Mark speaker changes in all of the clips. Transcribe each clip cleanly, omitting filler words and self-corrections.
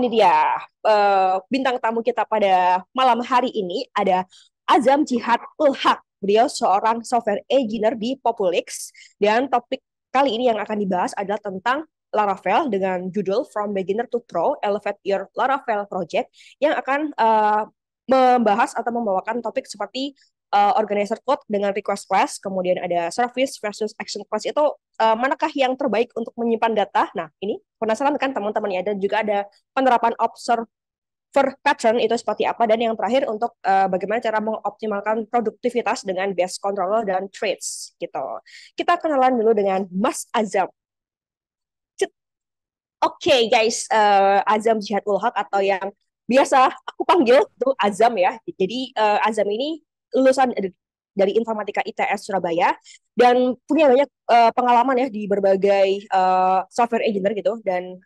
Speaker 1: ini dia bintang tamu kita pada malam hari ini ada Azam Jihad Ulhaq. Beliau seorang software engineer di Populix dan topik kali ini yang akan dibahas adalah tentang Laravel dengan judul From Beginner to Pro, Elevate Your Laravel Project yang akan membahas atau membawakan topik seperti organizer code dengan request class, kemudian ada service versus action class itu manakah yang terbaik untuk menyimpan data? Nah, ini penasaran kan teman-teman ya, dan juga ada penerapan observer pattern itu seperti apa, dan yang terakhir untuk bagaimana cara mengoptimalkan produktivitas dengan base controller dan traits gitu. Kita kenalan dulu dengan Mas Azam. Oke guys, Azam Jihad Ulhaq atau yang biasa aku panggil tuh Azam ya. Jadi Azam ini lulusan dari Informatika ITS Surabaya dan punya banyak pengalaman ya di berbagai software engineer gitu, dan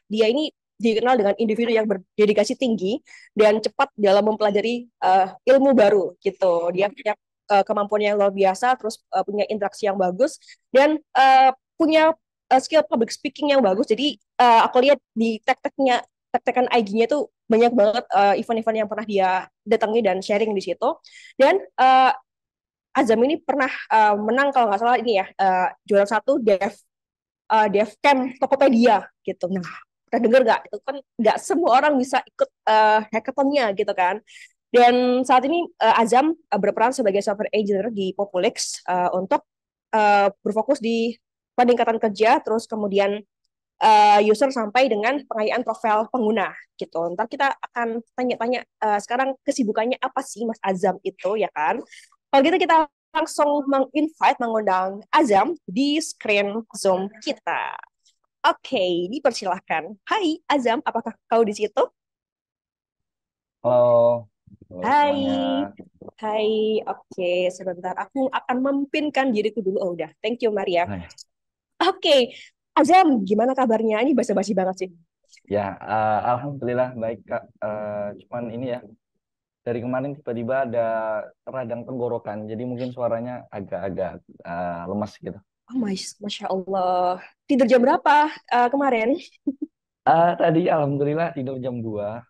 Speaker 1: dia ini dikenal dengan individu yang berdedikasi tinggi dan cepat dalam mempelajari ilmu baru gitu. Dia punya kemampuan yang luar biasa, terus punya interaksi yang bagus dan punya skill public speaking yang bagus. Jadi aku lihat di tek-tekan IG-nya tuh banyak banget event-event yang pernah dia datangi dan sharing di situ. Dan Azam ini pernah menang kalau nggak salah ini ya, juara satu Dev Camp Tokopedia gitu. Nah, pernah dengar nggak? Itu kan nggak semua orang bisa ikut hackathonnya gitu kan. Dan saat ini Azam berperan sebagai software engineer di Populix untuk berfokus di peningkatan kerja, terus kemudian user sampai dengan pengayaan profil pengguna gitu. Ntar kita akan tanya-tanya sekarang kesibukannya apa sih Mas Azam itu ya kan. Kalau gitu kita langsung mengundang Azam di screen Zoom kita. Oke, dipersilahkan. Hai Azam, apakah kau di situ?
Speaker 2: Halo, halo
Speaker 1: Hai,
Speaker 2: semuanya.
Speaker 1: hai. Oke, sebentar. Aku akan mempinkan diriku dulu. Oh, udah. Thank you, Maria.
Speaker 2: Hai.
Speaker 1: Oke, Azam, gimana kabarnya? Ini basa-basi banget sih.
Speaker 2: Ya, alhamdulillah baik Kak. Cuman ini ya, dari kemarin tiba-tiba ada radang tenggorokan, jadi mungkin suaranya agak-agak lemas gitu.
Speaker 1: Oh, Masya Allah. Tidur jam berapa kemarin?
Speaker 2: Tadi alhamdulillah tidur jam 2.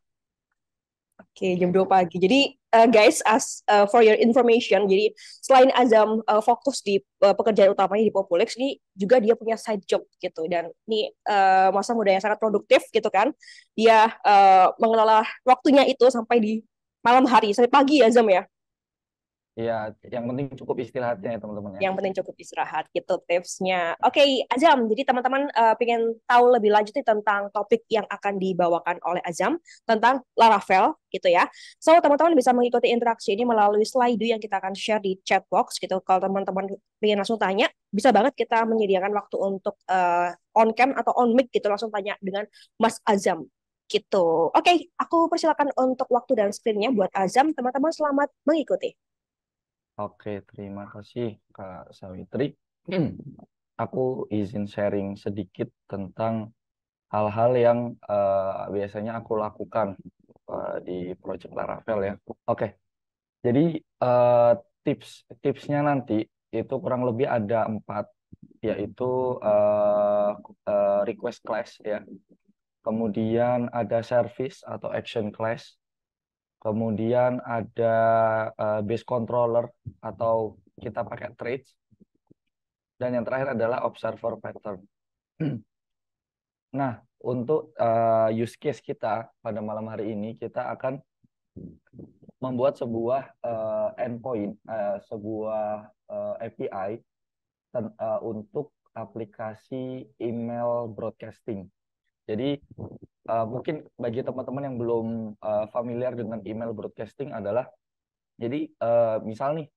Speaker 1: Oke, jam 2 pagi. Jadi, guys, as for your information, jadi selain Azam fokus di pekerjaan utamanya di Populix, ini juga dia punya side job gitu. Dan ini masa muda yang sangat produktif gitu kan. Dia mengelola waktunya itu sampai di malam hari, sampai pagi ya, Azam ya.
Speaker 2: Ya, yang penting cukup istirahatnya ya teman-teman ya.
Speaker 1: Yang penting cukup istirahat gitu tipsnya. Oke, Azam. Jadi teman-teman pengen tahu lebih lanjut nih tentang topik yang akan dibawakan oleh Azam tentang Laravel gitu ya. So teman-teman bisa mengikuti interaksi ini melalui slide yang kita akan share di chat box gitu. Kalau teman-teman pengen langsung tanya, bisa banget kita menyediakan waktu untuk on cam atau on mic gitu langsung tanya dengan Mas Azam gitu. Oke, aku persilakan untuk waktu dan screen-nya buat Azam. Teman-teman selamat mengikuti.
Speaker 2: Oke, terima kasih Kak Sawitri. Aku izin sharing sedikit tentang hal-hal yang biasanya aku lakukan di Project Laravel ya. Oke, jadi eh, tips-tipsnya nanti itu kurang lebih ada 4, yaitu request class ya. Kemudian ada service atau action class. Kemudian ada base controller atau kita pakai traits. Dan yang terakhir adalah observer pattern. Nah, untuk use case kita pada malam hari ini, kita akan membuat sebuah endpoint, sebuah API untuk aplikasi email broadcasting. Jadi mungkin bagi teman-teman yang belum familiar dengan email broadcasting adalah, jadi misal nih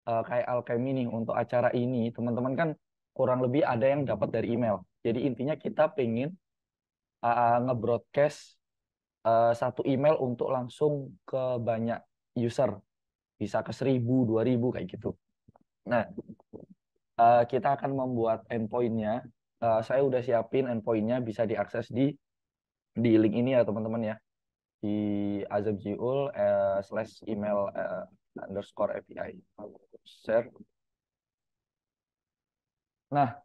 Speaker 2: kayak Alchemy nih untuk acara ini, teman-teman kan kurang lebih ada yang dapat dari email. Jadi intinya kita pengen nge-broadcast satu email untuk langsung ke banyak user, bisa ke 1.000, 2.000 kayak gitu. Nah, kita akan membuat endpoint-nya. Saya udah siapin endpoint-nya, bisa diakses di link ini ya teman-teman ya, di azamjiul slash email underscore API. Share. Nah,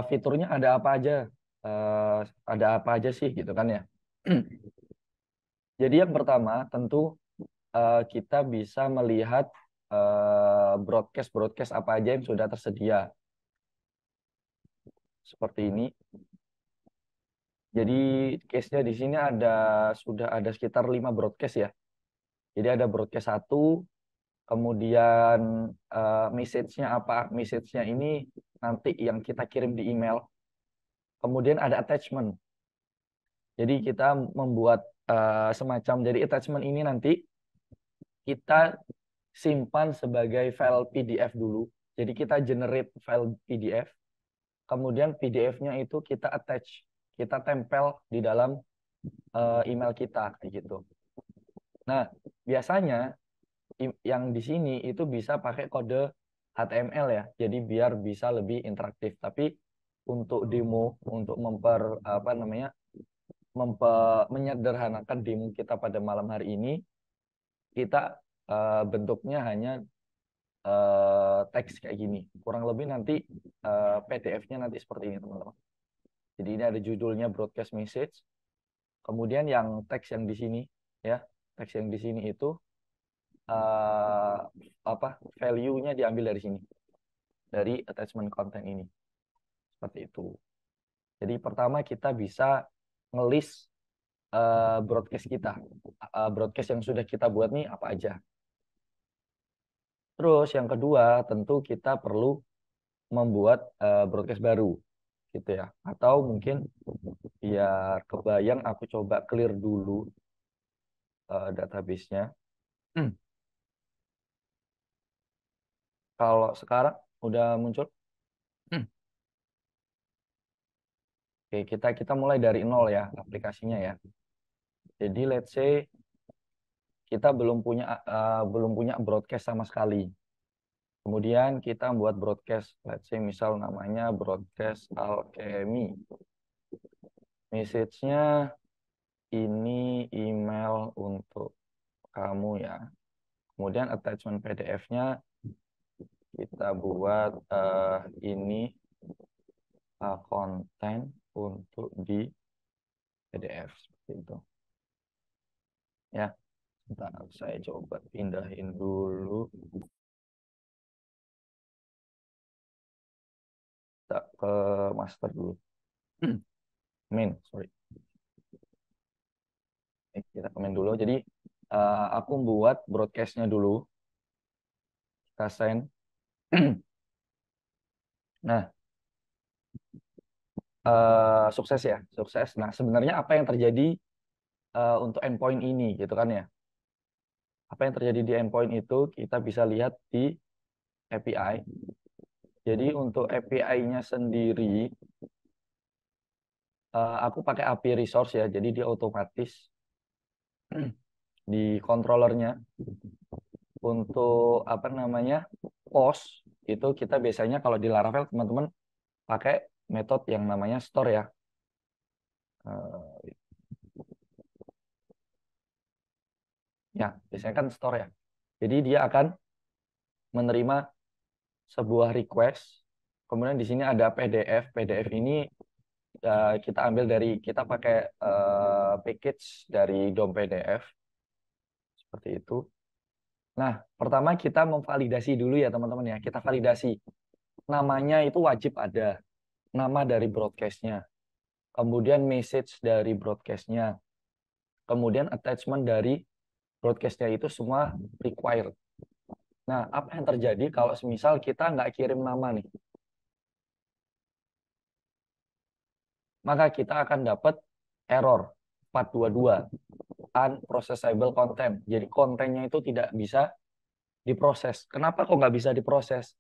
Speaker 2: fiturnya ada apa aja? Eh, ada apa aja sih gitu kan ya? Jadi yang pertama tentu kita bisa melihat broadcast apa aja yang sudah tersedia. Seperti ini. Jadi case-nya di sini sudah ada sekitar 5 broadcast ya. Jadi ada broadcast 1, kemudian message-nya apa? Message-nya ini nanti yang kita kirim di email. Kemudian ada attachment. Jadi kita membuat semacam, jadi attachment ini nanti kita simpan sebagai file PDF dulu. Jadi kita generate file PDF, kemudian PDF-nya itu kita attach, kita tempel di dalam email kita kayak gitu. Nah, biasanya yang di sini itu bisa pakai kode HTML ya. Jadi biar bisa lebih interaktif. Tapi untuk demo, untuk menyederhanakan demo kita pada malam hari ini, kita bentuknya hanya teks kayak gini. Kurang lebih nanti PDF-nya nanti seperti ini, teman-teman. Jadi ini ada judulnya broadcast message. Kemudian yang teks yang di sini ya, teks yang di sini itu value-nya diambil dari sini. Dari attachment content ini. Seperti itu. Jadi pertama kita bisa ngelis broadcast kita. Broadcast yang sudah kita buat nih apa aja. Terus yang kedua tentu kita perlu membuat broadcast baru gitu ya. Atau mungkin biar kebayang aku coba clear dulu database-nya. Kalau sekarang udah muncul. Oke, kita mulai dari nol ya aplikasinya ya. Jadi let's say kita belum punya broadcast sama sekali. Kemudian kita buat broadcast, let's say misal namanya broadcast alchemy. Message-nya ini email untuk kamu ya. Kemudian attachment PDF-nya kita buat ini konten untuk di PDF seperti itu. Ya, bentar, saya coba pindahin dulu. Kita ke master dulu. Main, sorry. Kita komen dulu. Jadi aku buat broadcast-nya dulu. Kita send. Nah, sukses ya, sukses. Nah, sebenarnya apa yang terjadi untuk endpoint ini, gitu kan ya? Apa yang terjadi di endpoint itu kita bisa lihat di API. Jadi untuk API-nya sendiri, aku pakai API resource ya, jadi dia otomatis di controllernya untuk post itu kita biasanya kalau di Laravel teman-teman pakai metode yang namanya store ya. Ya, biasanya kan store ya. Jadi dia akan menerima sebuah request. Kemudian di sini ada PDF. PDF ini kita pakai package dari DOM PDF. Seperti itu. Nah, pertama kita memvalidasi dulu ya teman-teman ya. Kita validasi. Namanya itu wajib ada. Nama dari broadcast-nya. Kemudian message dari broadcast-nya. Kemudian attachment dari broadcast-nya itu semua required. Nah, apa yang terjadi kalau semisal kita nggak kirim nama nih? Maka kita akan dapat error 422, unprocessable content. Jadi kontennya itu tidak bisa diproses. Kenapa kok nggak bisa diproses?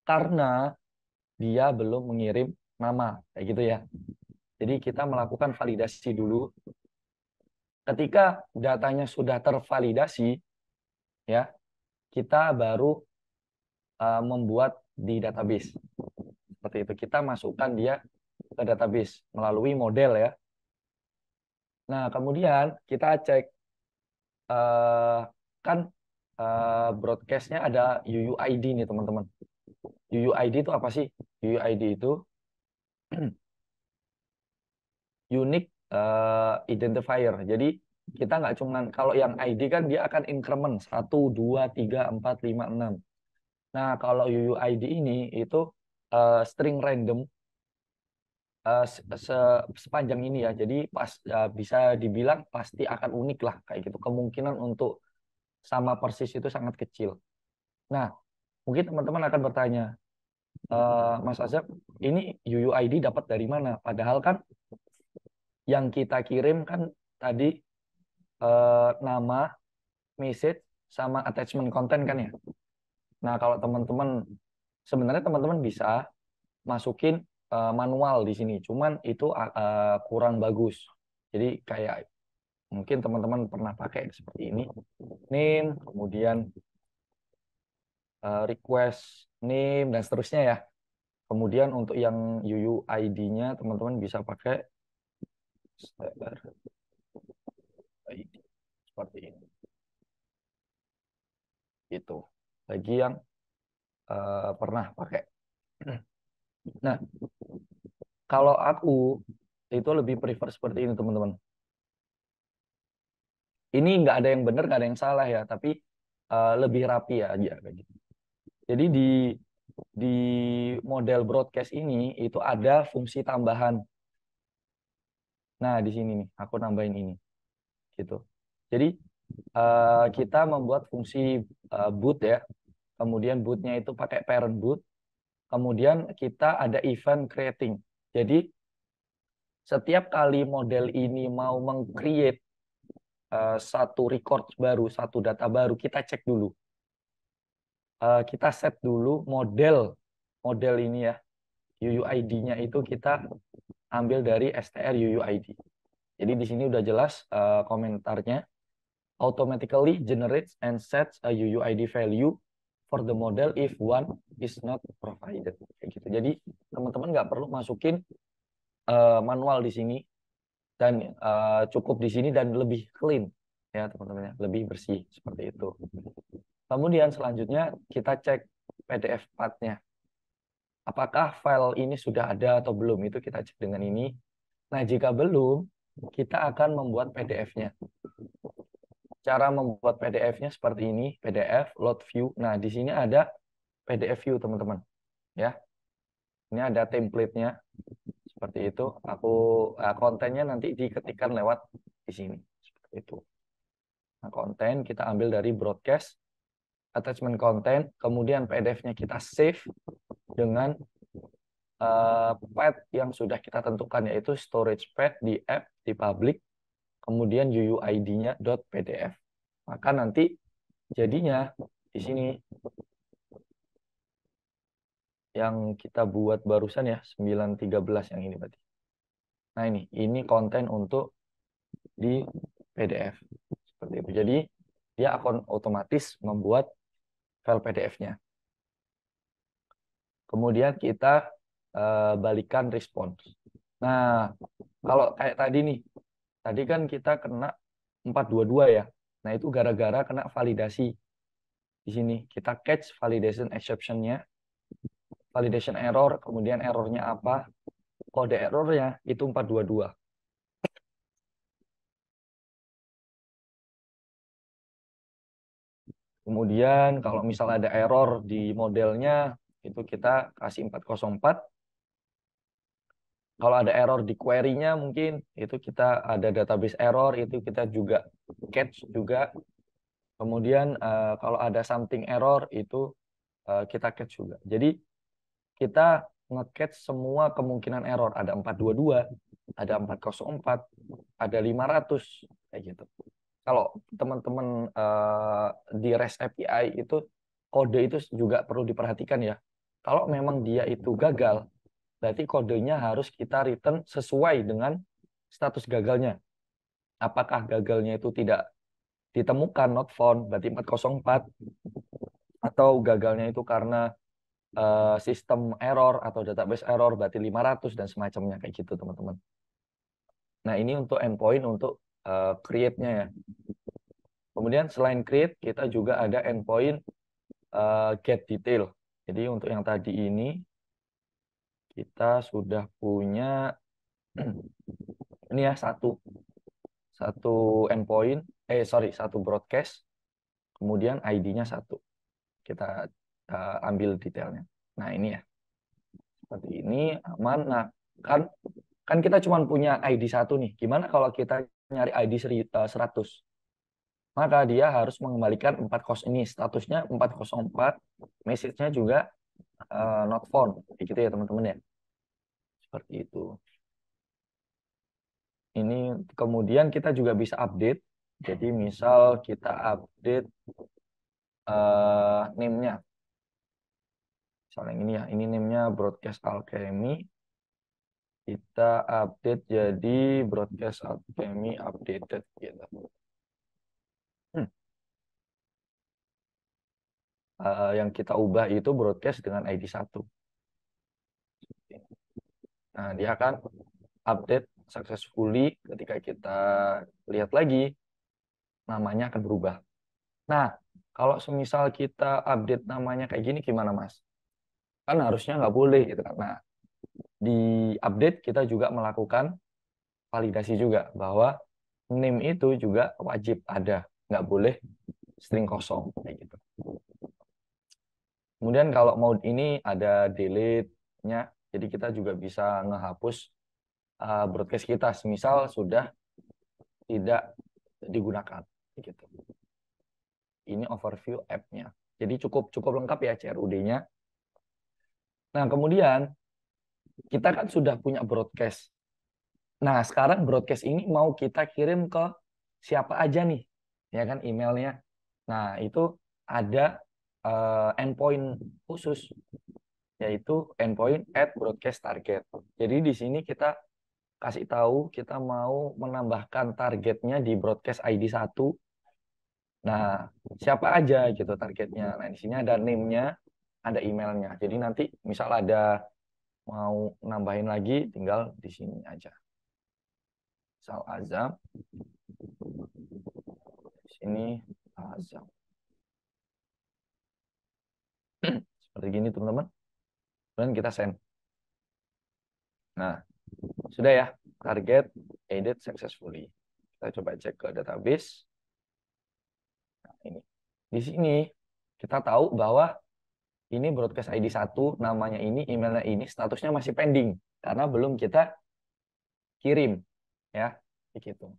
Speaker 2: Karena dia belum mengirim nama, kayak gitu ya. Jadi kita melakukan validasi dulu. Ketika datanya sudah tervalidasi, ya kita baru membuat di database. Seperti itu. Kita masukkan dia ke database melalui model ya. Nah, kemudian kita cek kan broadcast-nya ada UUID nih teman-teman. UUID itu apa sih? UUID itu Unique identifier. Jadi kita nggak cuman, kalau yang ID kan dia akan increment 1, 2, 3, 4, 5, 6. Nah, kalau UUID ini itu string random sepanjang ini ya. Jadi bisa dibilang pasti akan unik lah kayak gitu. Kemungkinan untuk sama persis itu sangat kecil. Nah, mungkin teman-teman akan bertanya, Mas Azab, ini UUID dapat dari mana? Padahal kan yang kita kirim kan tadi nama, message, sama attachment konten kan ya. Nah, kalau teman-teman, sebenarnya teman-teman bisa masukin manual di sini, cuman itu kurang bagus. Jadi kayak mungkin teman-teman pernah pakai seperti ini, name, kemudian request name dan seterusnya ya. Kemudian untuk yang UUID-nya teman-teman bisa pakai str ID seperti ini. Itu bagi yang pernah pakai. Nah, kalau aku itu lebih prefer seperti ini teman-teman. Ini nggak ada yang benar, nggak ada yang salah ya, tapi lebih rapi ya aja kayak gitu. Jadi di model broadcast ini itu ada fungsi tambahan. Nah, di sini nih aku nambahin ini gitu. Jadi kita membuat fungsi boot ya. Kemudian bootnya itu pakai parent boot. Kemudian kita ada event creating. Jadi setiap kali model ini mau meng-create satu record baru, satu data baru, kita cek dulu. Kita set dulu model ini ya. UUID-nya itu kita ambil dari str UUID. Jadi di sini udah jelas komentarnya. Automatically generates and sets a UUID value for the model if one is not provided. Kayak gitu. Jadi teman-teman nggak perlu masukin manual di sini, dan cukup di sini dan lebih clean ya teman-teman ya, lebih bersih seperti itu. Kemudian selanjutnya kita cek PDF path-nya. Apakah file ini sudah ada atau belum, itu kita cek dengan ini. Nah, jika belum, kita akan membuat PDF-nya. Cara membuat PDF-nya seperti ini, PDF, load view. Nah, di sini ada PDF view, teman-teman. Ya. Ini ada template-nya. Seperti itu. Kontennya nanti diketikkan lewat di sini. Seperti itu. Nah, konten kita ambil dari broadcast, attachment konten, kemudian PDF-nya kita save dengan path yang sudah kita tentukan, yaitu storage path di app, di public, kemudian UUID-nya .pdf. Maka nanti jadinya di sini yang kita buat barusan ya, 913 yang ini berarti. Nah, ini konten untuk di PDF. Seperti itu. Jadi dia akan otomatis membuat file PDF-nya. Kemudian kita balikan respons. Nah, kalau kayak tadi nih, tadi kan kita kena 422 ya. Nah, itu gara-gara kena validasi. Di sini kita catch validation exception-nya, validation error, kemudian errornya apa, kode errornya itu 422. Kemudian kalau misal ada error di modelnya, itu kita kasih 404. Kalau ada error di query-nya mungkin, itu kita ada database error, itu kita juga catch juga. Kemudian kalau ada something error, itu kita catch juga. Jadi kita nge-catch semua kemungkinan error. Ada 422, ada 404, ada 500, kayak gitu. Kalau teman-teman di REST API itu, kode itu juga perlu diperhatikan ya. Kalau memang dia itu gagal, berarti kodenya harus kita return sesuai dengan status gagalnya. Apakah gagalnya itu tidak ditemukan, not found, berarti 404, atau gagalnya itu karena sistem error atau database error, berarti 500 dan semacamnya, kayak gitu teman-teman. Nah, ini untuk endpoint, untuk create-nya ya. Kemudian selain create, kita juga ada endpoint get detail. Jadi untuk yang tadi ini, kita sudah punya Ini ya satu endpoint, satu broadcast, kemudian ID-nya satu. Kita ambil detailnya. Nah ini ya, seperti ini aman. Nah kan kita cuma punya ID satu nih. Gimana kalau kita nyari ID 100? Maka dia harus mengembalikan 40 ini, statusnya 404, message-nya juga not found, gitu ya teman-teman ya. Seperti itu. Ini kemudian kita juga bisa update. Jadi misal kita update name-nya. Misalnya yang ini ya, ini name-nya Broadcast Alchemy. Kita update jadi Broadcast Alchemy updated gitu. Yang kita ubah itu broadcast dengan ID 1. Nah, dia akan update successfully. Ketika kita lihat lagi, namanya akan berubah. Nah, kalau semisal kita update namanya kayak gini, gimana Mas? Kan harusnya nggak boleh gitu kan. Nah, di update kita juga melakukan validasi juga bahwa name itu juga wajib ada, nggak boleh string kosong kayak gitu. Kemudian kalau mode ini ada delete-nya, jadi kita juga bisa ngehapus broadcast kita, semisal sudah tidak digunakan. Gitu. Ini overview app-nya. Jadi cukup lengkap ya CRUD-nya. Nah, kemudian kita kan sudah punya broadcast. Nah, sekarang broadcast ini mau kita kirim ke siapa aja nih, ya kan emailnya. Nah, itu ada endpoint khusus, yaitu endpoint at broadcast target. Jadi di sini kita kasih tahu kita mau menambahkan targetnya di broadcast ID 1. Nah, siapa aja gitu targetnya. Nah, di sini ada name-nya, ada emailnya. Jadi nanti misal ada mau nambahin lagi, tinggal di sini aja. Misal Azam. Di sini Azam. Seperti gini teman-teman. Dan kita send. Nah, sudah ya. Target added successfully. Kita coba cek ke database. Nah, ini. Di sini kita tahu bahwa ini broadcast ID 1, namanya ini, emailnya ini, statusnya masih pending karena belum kita kirim ya, begitu.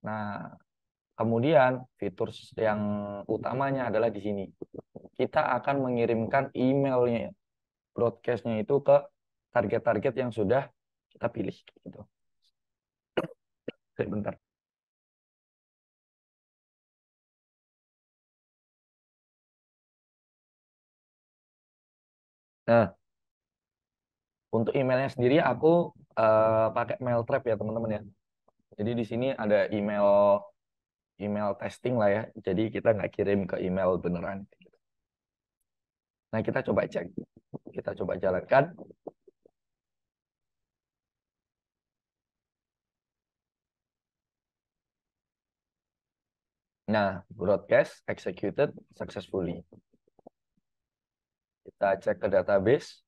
Speaker 2: Nah, kemudian fitur yang utamanya adalah di sini. Kita akan mengirimkan emailnya, broadcastnya itu ke target-target yang sudah kita pilih gitu. Bentar. Nah, untuk emailnya sendiri aku pakai mail trap ya teman-teman ya. Jadi di sini ada email testing lah ya. Jadi kita nggak kirim ke email beneran. Nah, kita coba cek. Kita coba jalankan. Nah, broadcast executed successfully. Kita cek ke database.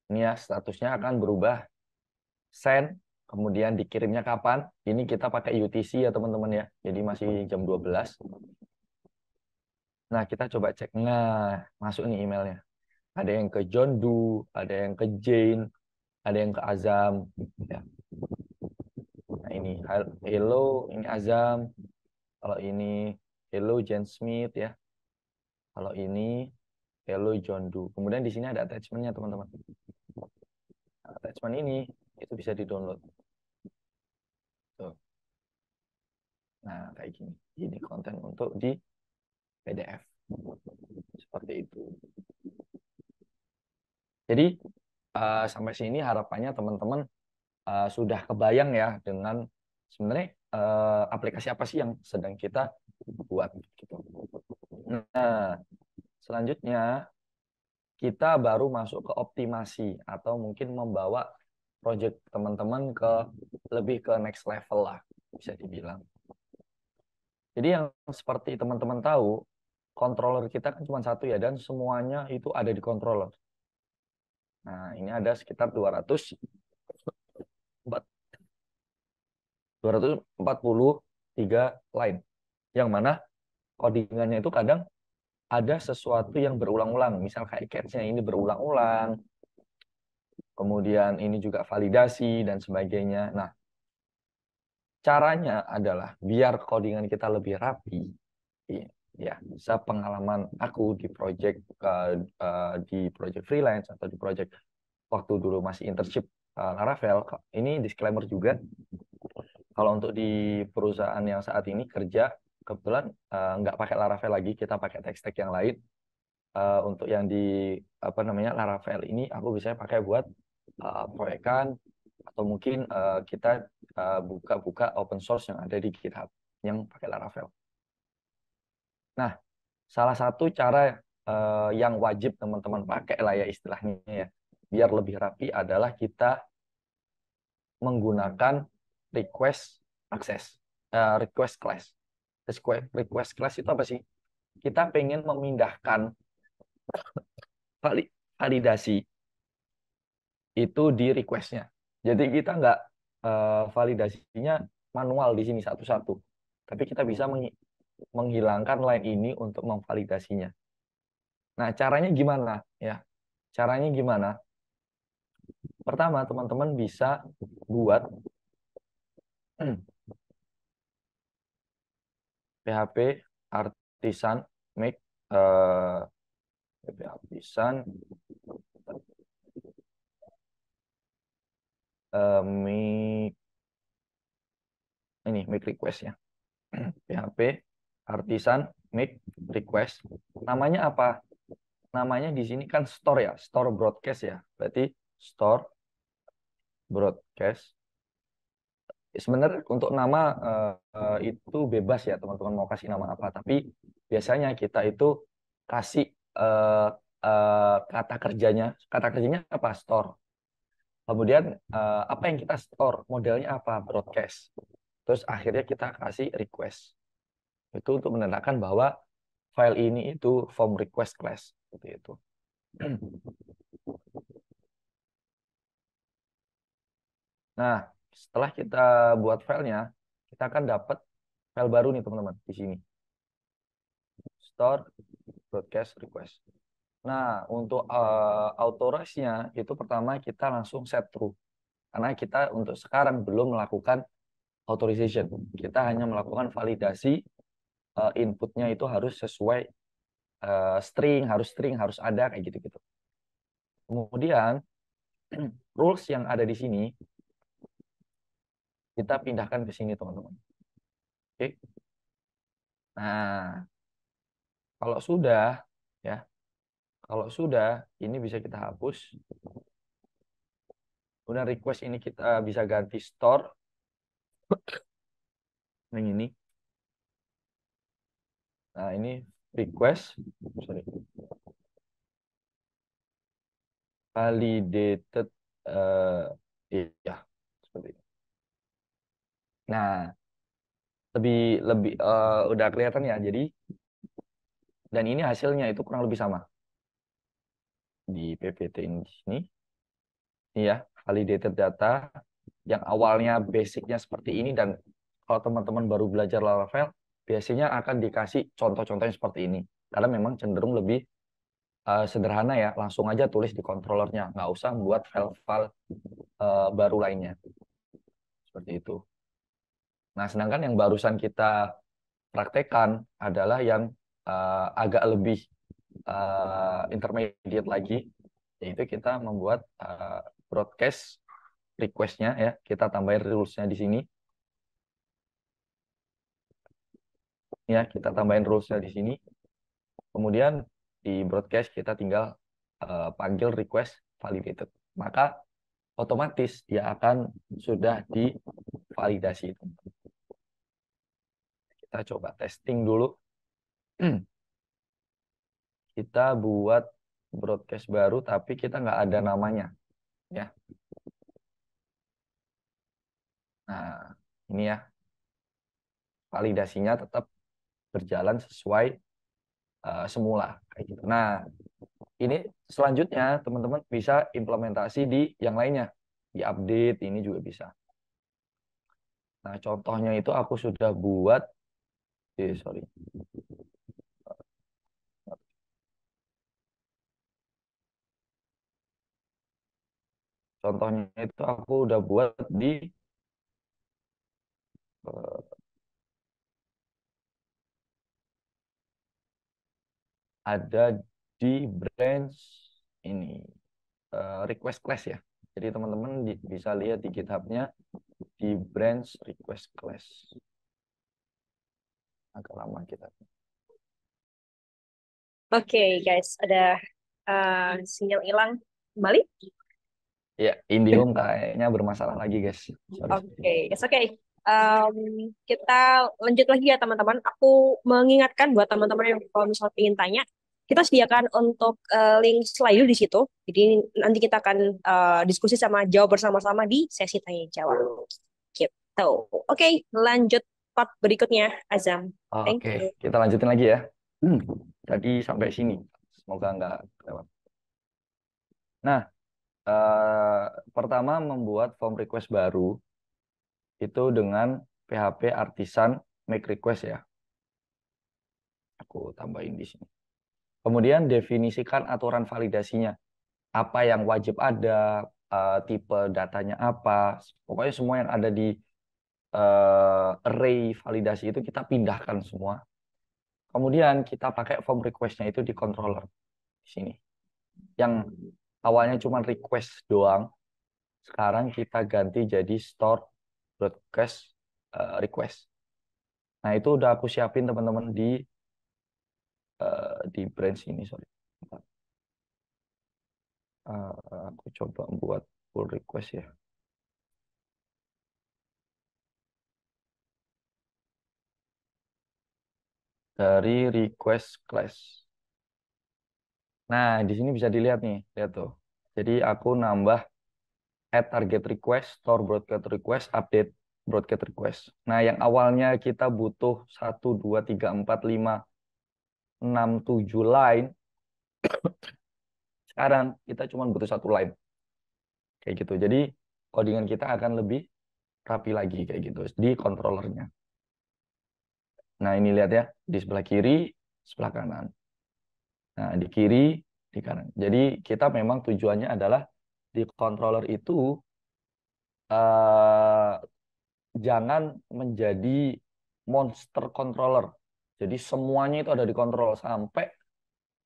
Speaker 2: Ini ya, statusnya akan berubah. Send, kemudian dikirimnya kapan? Ini kita pakai UTC ya teman-teman ya. Jadi masih jam 12. Nah, kita coba cek. Nah, masuk nih emailnya. Ada yang ke John Doe, ada yang ke Jane, ada yang ke Azam. Ya. Nah, ini hello, ini Azam. Kalau ini hello Jane Smith ya. Kalau ini hello John Doe. Kemudian di sini ada attachment-nya teman-teman. Nah, attachment ini itu bisa di-download. Tuh. Nah, kayak gini. Ini konten untuk di PDF. Seperti itu. Jadi sampai sini harapannya teman-teman sudah kebayang ya dengan sebenarnya aplikasi apa sih yang sedang kita buat gitu. Nah, selanjutnya kita baru masuk ke optimasi atau mungkin membawa project teman-teman ke lebih ke next level lah bisa dibilang. Jadi yang seperti teman-teman tahu, controller kita kan cuma satu ya dan semuanya itu ada di controller. Nah, ini ada sekitar 200 243 line. Yang mana codingannya itu kadang ada sesuatu yang berulang-ulang. Misal kayak catch-nya ini berulang-ulang. Kemudian ini juga validasi dan sebagainya. Nah, caranya adalah biar codingan kita lebih rapi. Ya, sepengalaman aku di project freelance atau di project waktu dulu masih internship Laravel. Ini disclaimer juga. Kalau untuk di perusahaan yang saat ini kerja, kebetulan nggak pakai Laravel lagi, kita pakai tech stack yang lain. Untuk yang di apa namanya Laravel ini, aku bisa pakai buat proyekan atau mungkin kita buka-buka open source yang ada di GitHub yang pakai Laravel. Nah, salah satu cara yang wajib teman-teman pakai lah ya istilahnya ya, biar lebih rapi adalah kita menggunakan request access, request class. Request class itu apa sih? Kita pengen memindahkan validasi itu di request-nya. Jadi kita nggak validasinya manual di sini satu-satu, tapi kita bisa menghilangkan line ini untuk memvalidasinya. Nah, caranya gimana? Ya, caranya gimana? Pertama, teman-teman bisa buat PHP artisan make PHP artisan make ini make request ya. PHP artisan make request. Namanya apa? Namanya di sini kan store ya, store broadcast ya. Berarti store broadcast. Sebenarnya untuk nama itu bebas ya teman-teman mau kasih nama apa. Tapi biasanya kita itu kasih kata kerjanya. Kata kerjanya apa? Store. Kemudian apa yang kita store? Modelnya apa? Broadcast. Terus akhirnya kita kasih request. Itu untuk menandakan bahwa file ini itu form request class. Seperti itu. Nah, setelah kita buat filenya, kita akan dapat file baru nih teman-teman di sini. Store broadcast request. Nah, untuk authorize-nya itu pertama kita langsung set true. Karena kita untuk sekarang belum melakukan authorization. Kita hanya melakukan validasi inputnya itu harus sesuai string, harus ada kayak gitu-gitu. Kemudian rules yang ada di sini kita pindahkan ke sini teman-teman. Oke. Nah, kalau sudah ya, kalau sudah ini bisa kita hapus. Kemudian request ini kita bisa ganti store yang ini. Nah, ini request sorry. Validated iya seperti itu. Nah, lebih udah kelihatan ya. Jadi dan ini hasilnya itu kurang lebih sama di PPT ini di sini. Iya, validated data yang awalnya basicnya seperti ini dan kalau teman-teman baru belajar Laravel biasanya akan dikasih contoh-contohnya seperti ini karena memang cenderung lebih sederhana ya, langsung aja tulis di controllernya, nggak usah buat file-file baru lainnya seperti itu. Nah, sedangkan yang barusan kita praktekkan adalah yang agak lebih intermediate lagi, yaitu kita membuat broadcast request-nya ya, kita tambahin rules-nya di sini. Ya, kita tambahin rules-nya di sini. Kemudian di broadcast kita tinggal panggil request validated. Maka otomatis dia akan sudah divalidasi. Kita coba testing dulu. Kita buat broadcast baru tapi kita nggak ada namanya. Ya. Nah, ini ya. Validasinya tetap berjalan sesuai semula kayak gitu. Nah, ini selanjutnya teman-teman bisa implementasi di yang lainnya. Di update ini juga bisa. Nah, contohnya itu aku sudah buat, sorry. Contohnya itu aku udah buat di eh, ada di branch ini request class ya. Jadi teman-teman bisa lihat di GitHub-nya di branch request class. Agak lama kita.
Speaker 1: Oke, guys, ada sinyal hilang kembali.
Speaker 2: Ya, IndiHome kayaknya bermasalah lagi, guys. Sorry.
Speaker 1: Oke, it's okay. Em, kita lanjut lagi ya teman-teman. Aku mengingatkan buat teman-teman yang kalau misalnya ingin tanya, kita sediakan untuk link Slido di situ. Jadi nanti kita akan diskusi sama jawab bersama-sama di sesi tanya jawab. Gitu. Oke, lanjut part berikutnya, Azam. Thank
Speaker 2: Oke,
Speaker 1: you.
Speaker 2: kita lanjutin lagi ya. Tadi sampai sini. Semoga nggak kelewat. Nah, eh, pertama membuat form request baru itu dengan PHP Artisan make request ya. Aku tambahin di sini. Kemudian definisikan aturan validasinya. Apa yang wajib ada, tipe datanya apa. Pokoknya semua yang ada di array validasi itu kita pindahkan semua. Kemudian kita pakai form request-nya itu di controller di sini. Yang awalnya cuma request doang, sekarang kita ganti jadi store broadcast request. Nah, itu udah aku siapin teman-teman di branch ini, sorry. Aku coba buat pull request ya. Dari request class. Nah, di sini bisa dilihat nih, lihat tuh. Jadi aku nambah add target request, store broadcast request, update broadcast request. Nah, yang awalnya kita butuh 1, 2, 3, 4, 5, 6, 7 line, sekarang kita cuma butuh 1 line. Kayak gitu. Jadi codingan kita akan lebih rapi lagi kayak gitu di controllernya. Nah, ini lihat ya, di sebelah kiri, sebelah kanan. Nah, di kiri, di kanan. Jadi kita memang tujuannya adalah di controller itu eh, jangan menjadi monster controller. Jadi semuanya itu ada di kontrol sampai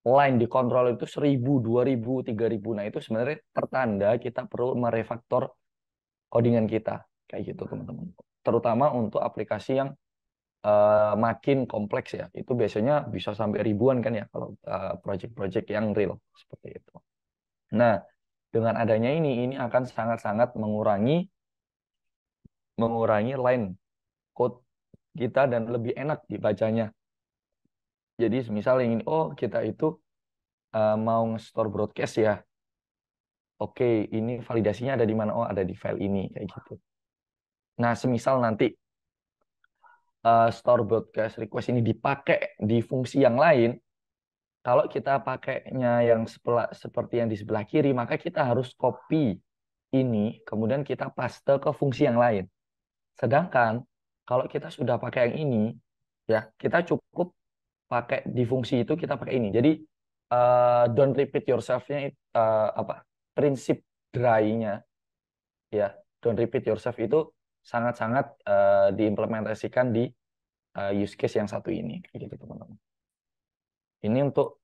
Speaker 2: line di kontrol itu 1.000, 2.000, 3.000. Nah, itu sebenarnya pertanda kita perlu merefaktor codingan kita. Kayak gitu, teman-teman. Terutama untuk aplikasi yang makin kompleks ya. Itu biasanya bisa sampai ribuan kan ya kalau project-project yang real seperti itu. Nah, dengan adanya ini akan sangat-sangat mengurangi line code kita dan lebih enak dibacanya. Jadi misal ingin kita itu mau nge-store broadcast ya. Oke, ini validasinya ada di mana? Oh, ada di file ini kayak gitu. Nah, semisal nanti store broadcast request ini dipakai di fungsi yang lain, kalau kita pakainya yang seperti yang di sebelah kiri, maka kita harus copy ini, kemudian kita paste ke fungsi yang lain. Sedangkan kalau kita sudah pakai yang ini, ya kita cukup pakai di fungsi itu kita pakai ini. Jadi don't repeat yourself-nya apa? Prinsip dry-nya ya, don't repeat yourself itu sangat-sangat diimplementasikan di use case yang satu ini kayak gitu teman-teman. Ini untuk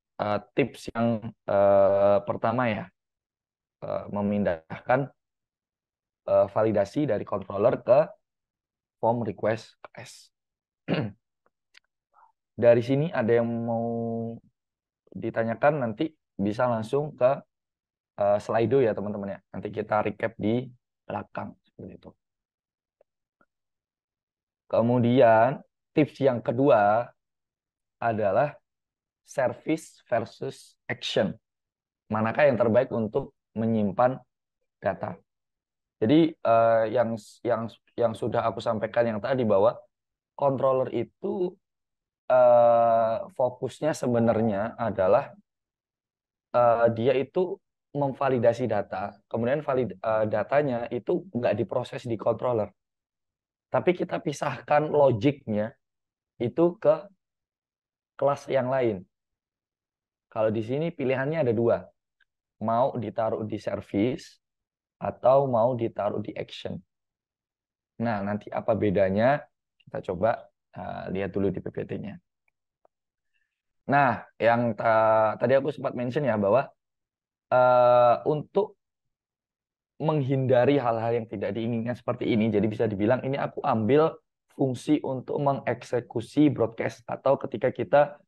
Speaker 2: tips yang pertama ya, memindahkan validasi dari controller ke form request class. Dari sini ada yang mau ditanyakan nanti bisa langsung ke Slido ya teman-teman ya. Nanti kita recap di belakang seperti itu. Kemudian tips yang kedua adalah service versus action. Manakah yang terbaik untuk menyimpan data? Jadi yang yang sudah aku sampaikan yang tadi bahwa controller itu fokusnya sebenarnya adalah dia itu memvalidasi data, kemudian datanya itu nggak diproses di controller, Tapi kita pisahkan logiknya itu ke kelas yang lain. Kalau di sini pilihannya ada dua. Mau ditaruh di service atau mau ditaruh di action. Nah, nanti apa bedanya? Kita coba lihat dulu di PPT-nya. Nah, yang tadi aku sempat mention ya bahwa untuk menghindari hal-hal yang tidak diinginkan seperti ini, jadi bisa dibilang ini aku ambil fungsi untuk mengeksekusi broadcast atau ketika kita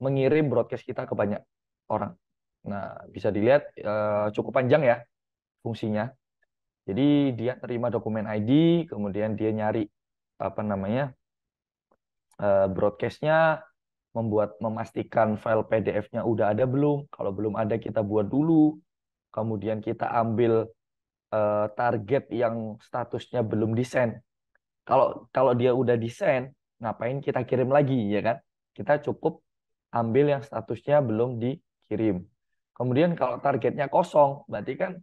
Speaker 2: mengirim broadcast kita ke banyak orang. Nah, bisa dilihat cukup panjang ya fungsinya. Jadi dia terima dokumen ID, kemudian dia nyari apa namanya broadcastnya, memastikan file PDF-nya udah ada belum. Kalau belum ada kita buat dulu. Kemudian kita ambil target yang statusnya belum disend. Kalau dia udah disend, ngapain kita kirim lagi ya kan? Kita cukup ambil yang statusnya belum dikirim. Kemudian kalau targetnya kosong, berarti kan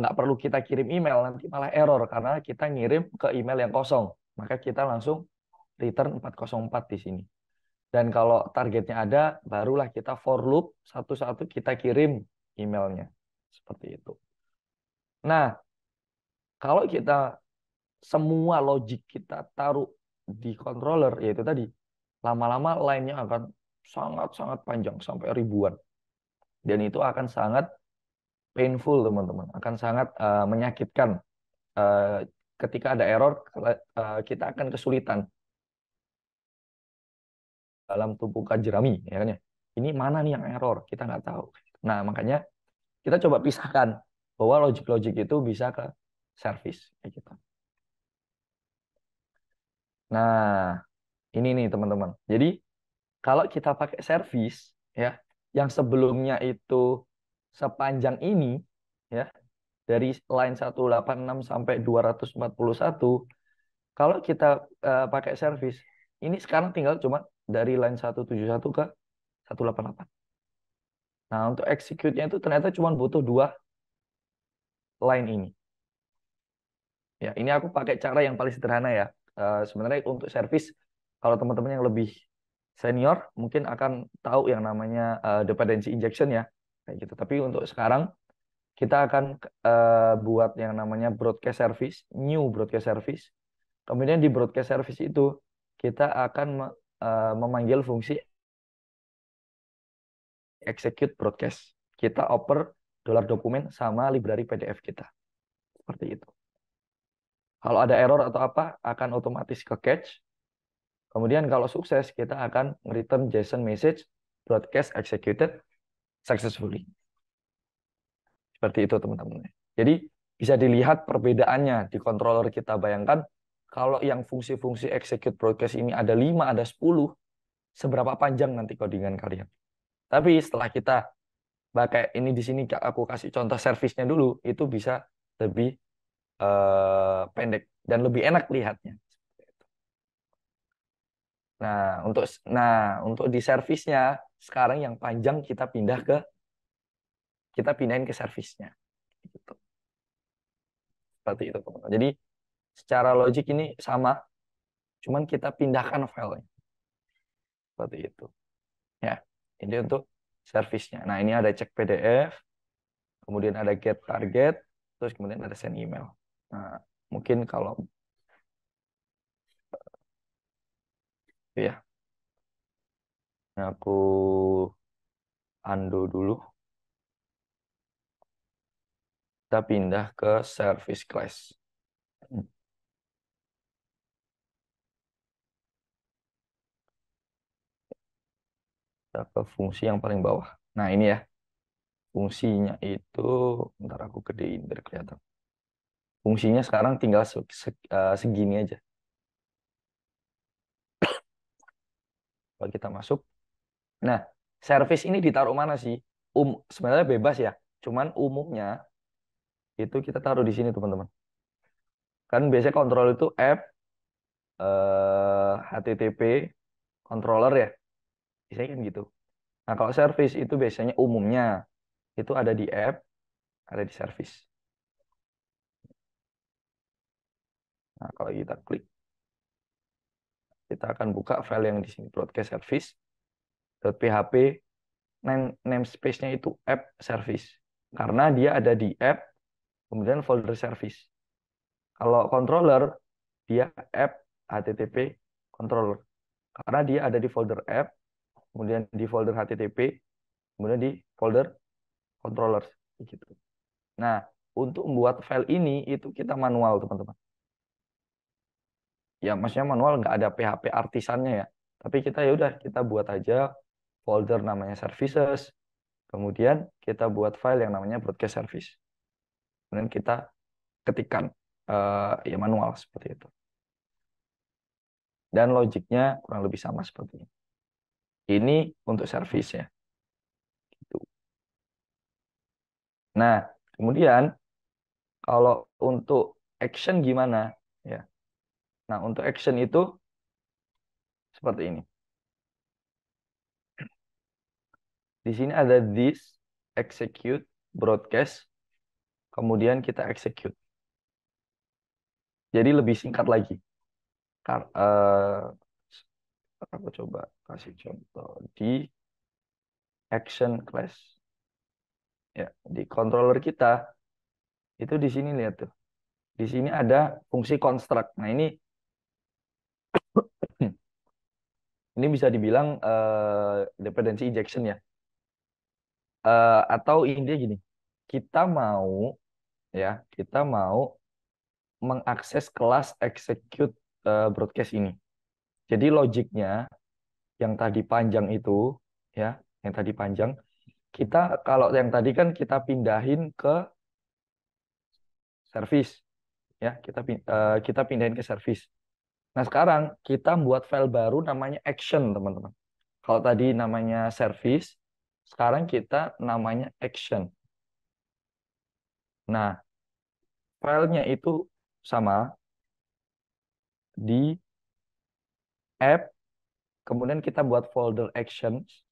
Speaker 2: nggak perlu kita kirim email, nanti malah error karena kita ngirim ke email yang kosong. Maka kita langsung return 404 di sini. Dan kalau targetnya ada, barulah kita for loop satu-satu kita kirim emailnya. Seperti itu. Nah, kalau kita semua logik kita taruh di controller, yaitu tadi, lama-lama line-nya akan sangat-sangat panjang, sampai ribuan. Dan itu akan sangat painful, teman-teman. Akan sangat menyakitkan. Uh, Ketika ada error, kita akan kesulitan dalam tumpukan jerami, ya kan ya. Ini mana nih yang error? Kita nggak tahu. Nah, makanya kita coba pisahkan bahwa logik-logik itu bisa ke service kayak gitu. Nah, ini nih teman-teman. Jadi kalau kita pakai service ya, yang sebelumnya itu sepanjang ini ya, dari line 186 sampai 241, kalau kita pakai service, ini sekarang tinggal cuma dari line 171 ke 188. Nah, untuk execute-nya itu ternyata cuma butuh dua line ini. Ya, ini aku pakai cara yang paling sederhana ya. Sebenarnya untuk service, kalau teman-teman yang lebih senior mungkin akan tahu yang namanya dependency injection ya, kayak gitu. Tapi untuk sekarang kita akan buat yang namanya broadcast service, new broadcast service. Kemudian di broadcast service itu kita akan memanggil fungsi execute broadcast. Kita oper $dokumen sama library PDF kita. Seperti itu. Kalau ada error atau apa, akan otomatis ke catch. Kemudian kalau sukses, kita akan return JSON message broadcast executed successfully. Seperti itu, teman-teman. Jadi, bisa dilihat perbedaannya di controller kita. Bayangkan, kalau yang fungsi-fungsi execute broadcast ini ada 5, ada 10, seberapa panjang nanti codingan kalian. Tapi setelah kita pakai ini di sini, aku kasih contoh servisnya dulu, itu bisa lebih pendek dan lebih enak lihatnya. Nah, untuk di servisnya sekarang yang panjang kita pindahin ke servisnya. Gitu. Seperti itu, teman-teman. Jadi secara logik ini sama, cuman kita pindahkan filenya. Seperti itu. Ya, ini untuk servisnya. Nah, ini ada cek PDF, kemudian ada get target, terus kemudian ada send email. Nah, mungkin kalau ya, aku undo dulu. Kita pindah ke service class. Kita ke fungsi yang paling bawah. Nah, ini ya. Fungsinya itu, ntar aku gedein biar kelihatan. Fungsinya sekarang tinggal segini aja. Kalau kita masuk. Nah, service ini ditaruh mana sih? Sebenarnya bebas ya. Cuman umumnya itu kita taruh di sini, teman-teman. Kan biasanya kontrol itu app, HTTP, controller ya. Biasanya kan gitu. Nah, kalau service itu biasanya umumnya itu ada di app, ada di service. Nah, kalau kita klik, kita akan buka file yang di sini, broadcast service.php, namespace-nya itu app service. Karena dia ada di app, kemudian folder service. Kalau controller, dia app HTTP controller. Karena dia ada di folder app, kemudian di folder HTTP, kemudian di folder controllers. Gitu. Nah, untuk membuat file ini, itu kita manual, teman-teman. Ya, maksudnya manual, nggak ada PHP artisannya ya. Tapi kita ya udah, kita buat aja folder namanya services, kemudian kita buat file yang namanya broadcast service. Kemudian kita ketikkan ya manual seperti itu. Dan logiknya kurang lebih sama seperti ini. Ini untuk service ya. Gitu. Nah, kemudian kalau untuk action gimana? Ya. Nah, untuk action itu seperti ini. Di sini ada this, execute, broadcast, kemudian kita execute. Jadi lebih singkat lagi. Aku coba kasih contoh di action class. Ya, di controller kita itu di sini lihat tuh. Di sini ada fungsi construct. Nah, ini bisa dibilang dependency injection ya. Atau intinya gini. Kita mau mengakses kelas execute broadcast ini. Jadi logiknya yang tadi panjang itu ya, yang tadi panjang, kita kalau yang tadi kan kita pindahin ke service ya, kita pindahin ke service. Nah, sekarang kita buat file baru namanya action, teman-teman. Kalau tadi namanya service, sekarang kita namanya action. Nah, filenya itu sama di app, kemudian kita buat folder actions,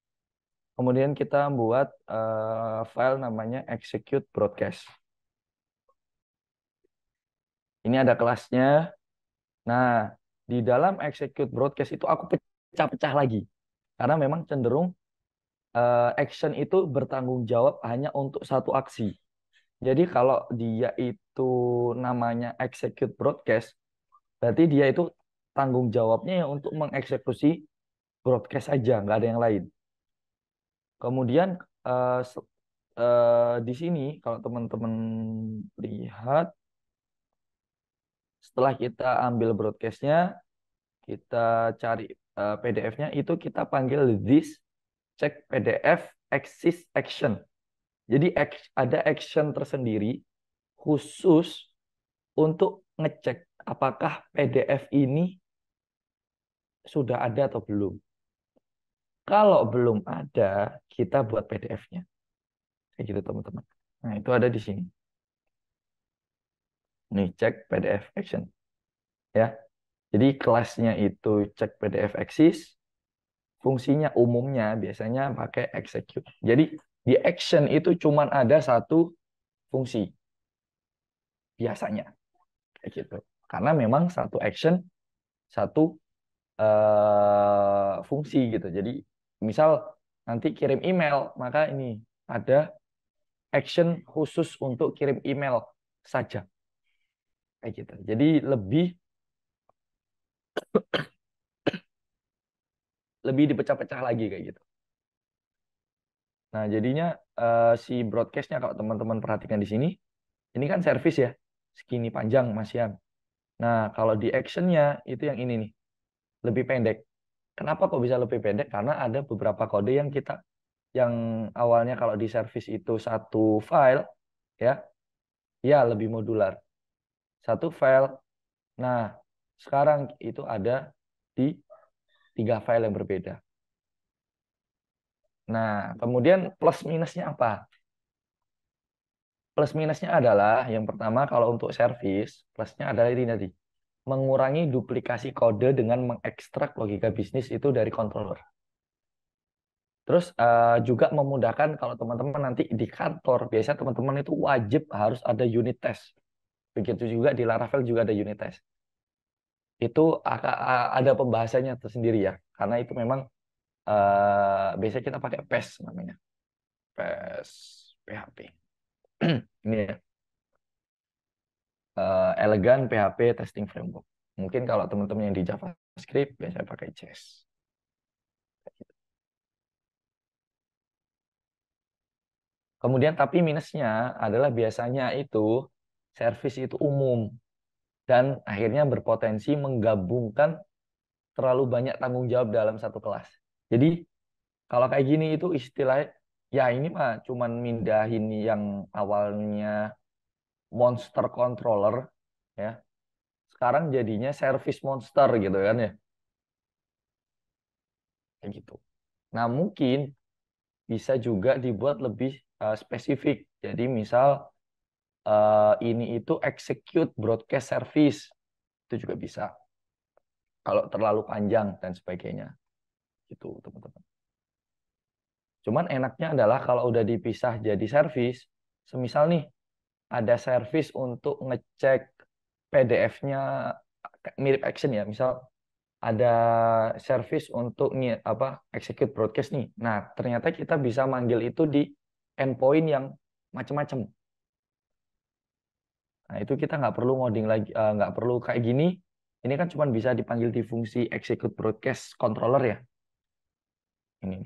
Speaker 2: kemudian kita buat file namanya execute broadcast. Ini ada kelasnya. Nah, di dalam execute broadcast itu aku pecah-pecah lagi. Karena memang cenderung action itu bertanggung jawab hanya untuk satu aksi. Jadi kalau dia itu namanya execute broadcast, berarti dia itu tanggung jawabnya ya untuk mengeksekusi broadcast aja, nggak ada yang lain. Kemudian di sini kalau teman-teman lihat, setelah kita ambil broadcastnya, kita cari PDF-nya, itu kita panggil this check PDF exist action. Jadi ada action tersendiri khusus untuk ngecek apakah PDF ini sudah ada atau belum. Kalau belum ada, kita buat PDF-nya. Kayak gitu, teman-teman. Nah, itu ada di sini. Nih, cek PDF action. Ya. Jadi kelasnya itu cek PDF exist. Fungsinya umumnya biasanya pakai execute. Jadi di action itu cuma ada satu fungsi. Biasanya. Kayak gitu. Karena memang satu action, satu fungsi gitu. Jadi misal nanti kirim email, maka ini ada action khusus untuk kirim email saja. Kayak gitu. Jadi lebih dipecah-pecah lagi kayak gitu. Nah, jadinya si broadcast-nya kalau teman-teman perhatikan di sini, ini kan service ya, segini panjang Mas Yan. Nah, kalau di action-nya itu yang ini nih, lebih pendek. Kenapa kok bisa lebih pendek? Karena ada beberapa kode yang awalnya kalau di service itu satu file, ya lebih modular. Satu file. Nah, sekarang itu ada di 3 file yang berbeda. Nah, kemudian plus minusnya apa? Plus minusnya adalah yang pertama kalau untuk service, plusnya adalah ini tadi. Mengurangi duplikasi kode dengan mengekstrak logika bisnis itu dari controller. Terus juga memudahkan kalau teman-teman nanti di kantor, biasanya teman-teman itu wajib harus ada unit test. Begitu juga di Laravel juga ada unit test. itu ada pembahasannya tersendiri ya, karena itu memang biasanya kita pakai PES namanya, PES PHP. Ini ya, elegan PHP testing framework. Mungkin kalau teman-teman yang di JavaScript biasanya pakai JS. Kemudian tapi minusnya adalah biasanya itu service itu umum dan akhirnya berpotensi menggabungkan terlalu banyak tanggung jawab dalam satu kelas. Jadi kalau kayak gini itu istilahnya ya ini mah cuman mindahin yang awalnya monster controller ya, sekarang jadinya service monster gitu kan ya. Kayak gitu. Nah, mungkin bisa juga dibuat lebih spesifik. Jadi misal ini itu execute broadcast service itu juga bisa. Kalau terlalu panjang dan sebagainya. Gitu, teman-teman. Cuman enaknya adalah kalau udah dipisah jadi service, semisal nih ada service untuk ngecek PDF-nya mirip Action ya, misal ada service untuk nih apa execute broadcast nih. Nah, ternyata kita bisa manggil itu di endpoint yang macam-macam. Nah, itu kita nggak perlu ngoding lagi, nggak perlu kayak gini. Ini kan cuma bisa dipanggil di fungsi execute broadcast controller ya. Ini.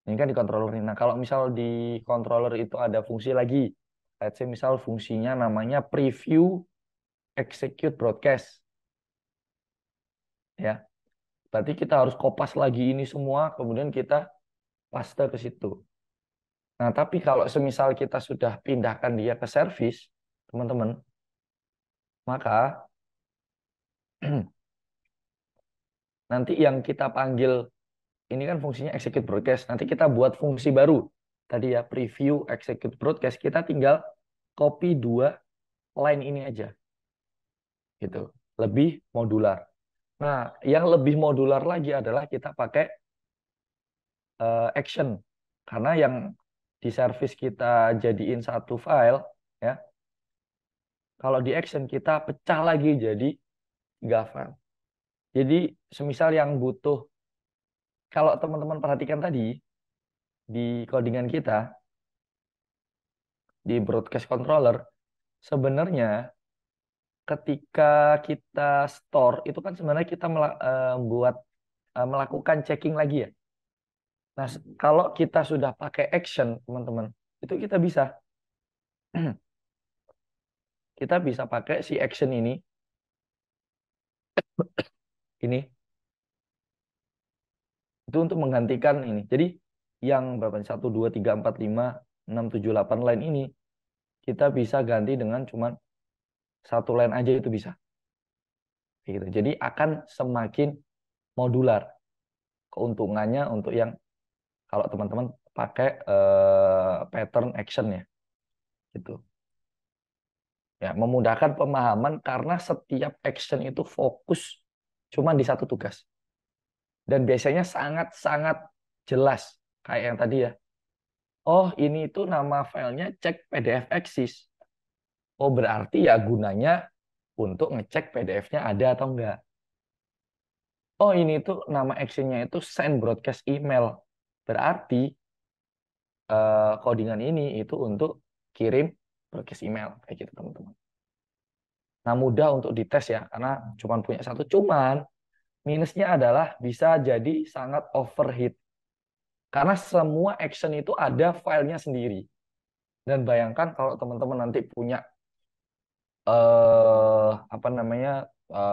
Speaker 2: Ini kan di controller ini. Nah, kalau misal di controller itu ada fungsi lagi. Let's say misal fungsinya namanya preview execute broadcast. Ya. Berarti kita harus kopas lagi ini semua, kemudian kita paste ke situ. Nah, tapi kalau semisal kita sudah pindahkan dia ke service, teman-teman, maka nanti yang kita panggil ini kan fungsinya execute broadcast. Nanti kita buat fungsi baru. Tadi ya, preview execute broadcast. Kita tinggal copy dua line ini aja. Gitu. Lebih modular. Nah, yang lebih modular lagi adalah kita pakai action. Karena yang di service kita jadiin satu file, ya. Kalau di action kita pecah lagi jadi 3 file. Jadi, semisal yang butuh, kalau teman-teman perhatikan tadi, di codingan kita, di broadcast controller, sebenarnya ketika kita store, itu kan sebenarnya kita melakukan checking lagi ya. Nah, kalau kita sudah pakai action, teman-teman, itu kita bisa. Kita bisa pakai si action ini, itu untuk menggantikan ini. Jadi, yang berapa? 1, 2, 3, 4, 5, 6, 7, 8 line ini, kita bisa ganti dengan cuman satu line aja itu bisa. Gitu. Jadi akan semakin modular. Keuntungannya untuk yang kalau teman-teman pakai pattern action ya. Gitu. Ya, memudahkan pemahaman karena setiap action itu fokus cuma di satu tugas. Dan biasanya sangat-sangat jelas kayak yang tadi ya. Oh, ini itu nama filenya cek PDF Axis. Oh, berarti ya gunanya untuk ngecek PDF-nya ada atau enggak. Oh, ini tuh nama actionnya itu send broadcast email. Berarti codingan ini itu untuk kirim broadcast email. Kayak gitu, teman-teman. Nah, mudah untuk dites ya, karena cuma punya satu. Cuman, minusnya adalah bisa jadi sangat overheat. Karena semua action itu ada filenya sendiri. Dan bayangkan kalau teman-teman nanti punya apa namanya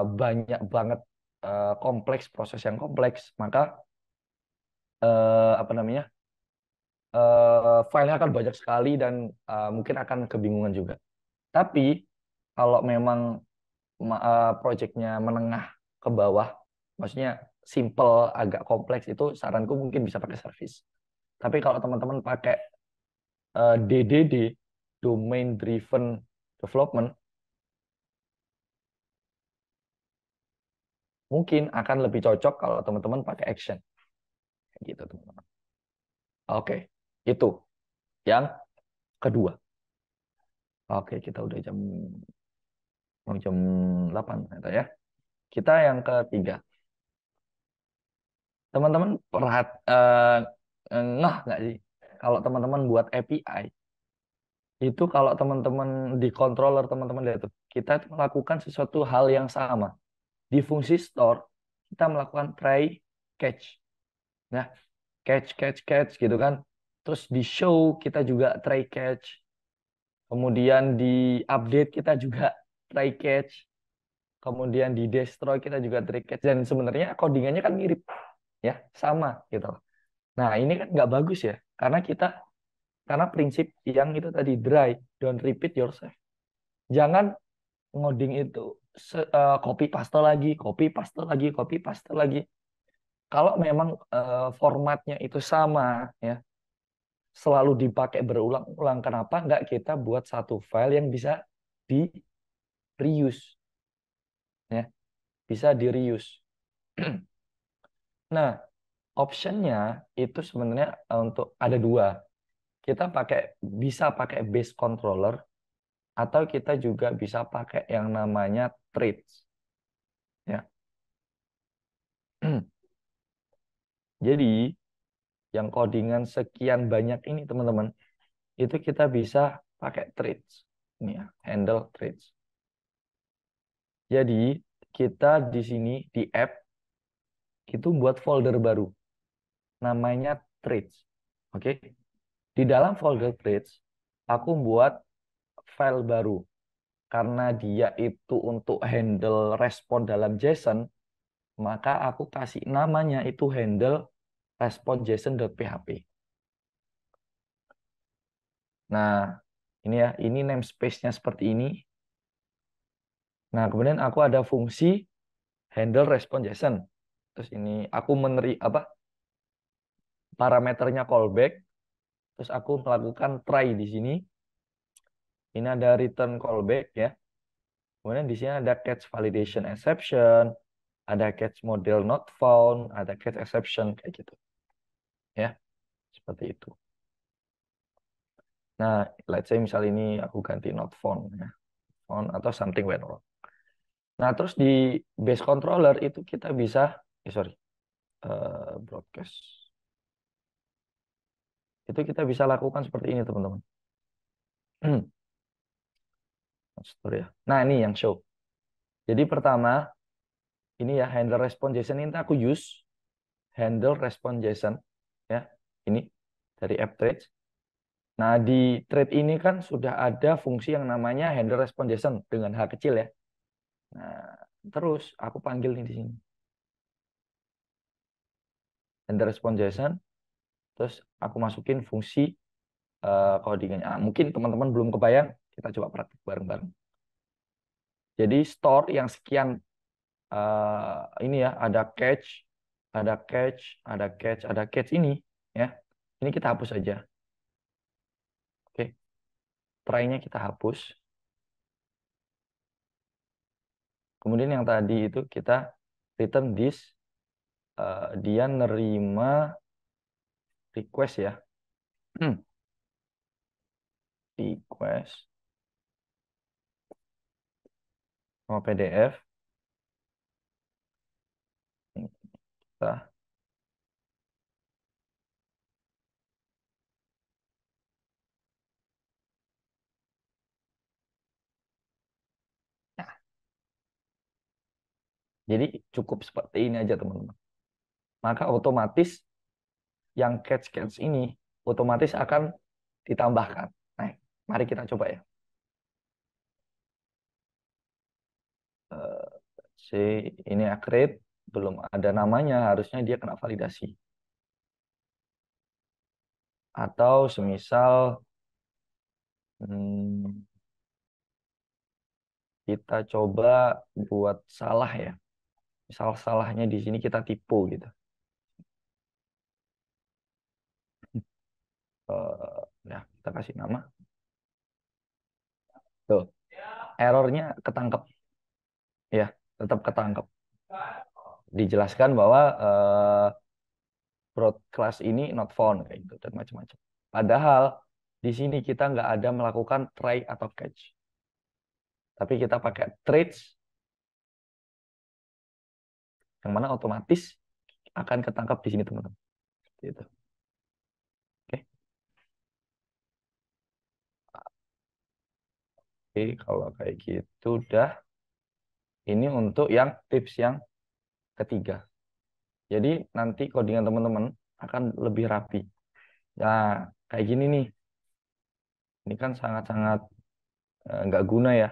Speaker 2: banyak banget kompleks proses yang kompleks, maka apa namanya filenya akan banyak sekali dan mungkin akan kebingungan juga. Tapi kalau memang projectnya menengah ke bawah, maksudnya simple agak kompleks itu saranku mungkin bisa pakai service. Tapi kalau teman-teman pakai DDD, Domain Driven Development, mungkin akan lebih cocok kalau teman-teman pakai action. Kayak gitu, teman-teman. Oke, itu yang kedua. Oke, kita udah jam 8 ternyata ya. Kita yang ketiga, teman-teman nggak sih kalau teman-teman buat API itu kalau teman-teman di controller teman-teman lihat tuh, kita tuh melakukan sesuatu hal yang sama di fungsi store kita melakukan try catch. Nah, catch catch catch gitu kan. Terus di show kita juga try catch. Kemudian di update kita juga try catch. Kemudian di destroy kita juga try catch. Dan sebenarnya codingannya kan mirip ya, sama gitu. Nah, ini kan nggak bagus ya, karena prinsip yang itu tadi dry, don't repeat yourself. Jangan ngoding itu copy paste lagi, copy paste lagi, copy paste lagi. Kalau memang formatnya itu sama ya, selalu dipakai berulang-ulang, kenapa nggak kita buat satu file yang bisa di reuse ya, bisa di reuse. Nah, optionnya itu sebenarnya untuk ada dua. Kita bisa pakai base controller atau kita juga bisa pakai yang namanya threads ya. Jadi yang codingan sekian banyak ini teman-teman, itu kita bisa pakai threads. Ini ya, handle threads. Jadi kita di sini di app itu buat folder baru namanya threads. Oke. Di dalam folder threads aku buat file baru karena dia itu untuk handle respon dalam JSON, maka aku kasih namanya itu handle respon JSON.php. Nah, ini ya, ini namespace-nya seperti ini. Nah, kemudian aku ada fungsi handle respon JSON. Terus ini aku parameternya callback. Terus aku melakukan try di sini. Ini ada return callback ya. Kemudian di sini ada catch validation exception, ada catch model not found, ada catch exception kayak gitu. Ya, seperti itu. Nah, let's say misal ini aku ganti not found ya. Found atau something went wrong. Nah, terus di base controller itu kita bisa, broadcast. Itu kita bisa lakukan seperti ini, teman-teman. Ya. Nah, ini yang show. Jadi pertama, ini ya handle response JSON ini aku use handle response JSON ya. Ini dari app threads. Nah, di thread ini kan sudah ada fungsi yang namanya handle response JSON dengan H kecil ya. Nah, terus aku panggil nih di sini. Handle response JSON, terus aku masukin fungsi codingannya. Mungkin teman-teman belum kebayang, kita coba praktik bareng-bareng. Jadi store yang sekian ini ya, ada catch, ada catch, ada catch, ada catch ini ya. Ini kita hapus aja. Oke. Try-nya kita hapus. Kemudian yang tadi itu kita return this, dia nerima request ya. Request sama PDF. Ini kita. Nah, jadi cukup seperti ini aja teman-teman. Maka otomatis yang catch-catch ini otomatis akan ditambahkan. Nah, mari kita coba ya. C ini accurate, belum ada namanya, harusnya dia kena validasi. Atau semisal kita coba buat salah ya. Misal salahnya di sini kita tipu gitu. Ya, kita kasih nama. Tuh, errornya ketangkep. Ya, tetap ketangkep. Dijelaskan bahwa broad class ini not found kayak gitu dan macam-macam. Padahal di sini kita nggak ada melakukan try atau catch. Tapi kita pakai traits yang mana otomatis akan ketangkap di sini teman-teman. Gitu. Oke. Oke, kalau kayak gitu udah. Ini untuk yang tips yang ketiga. Jadi nanti codingan teman-teman akan lebih rapi. Nah, kayak gini nih. Ini kan sangat-sangat nggak guna ya.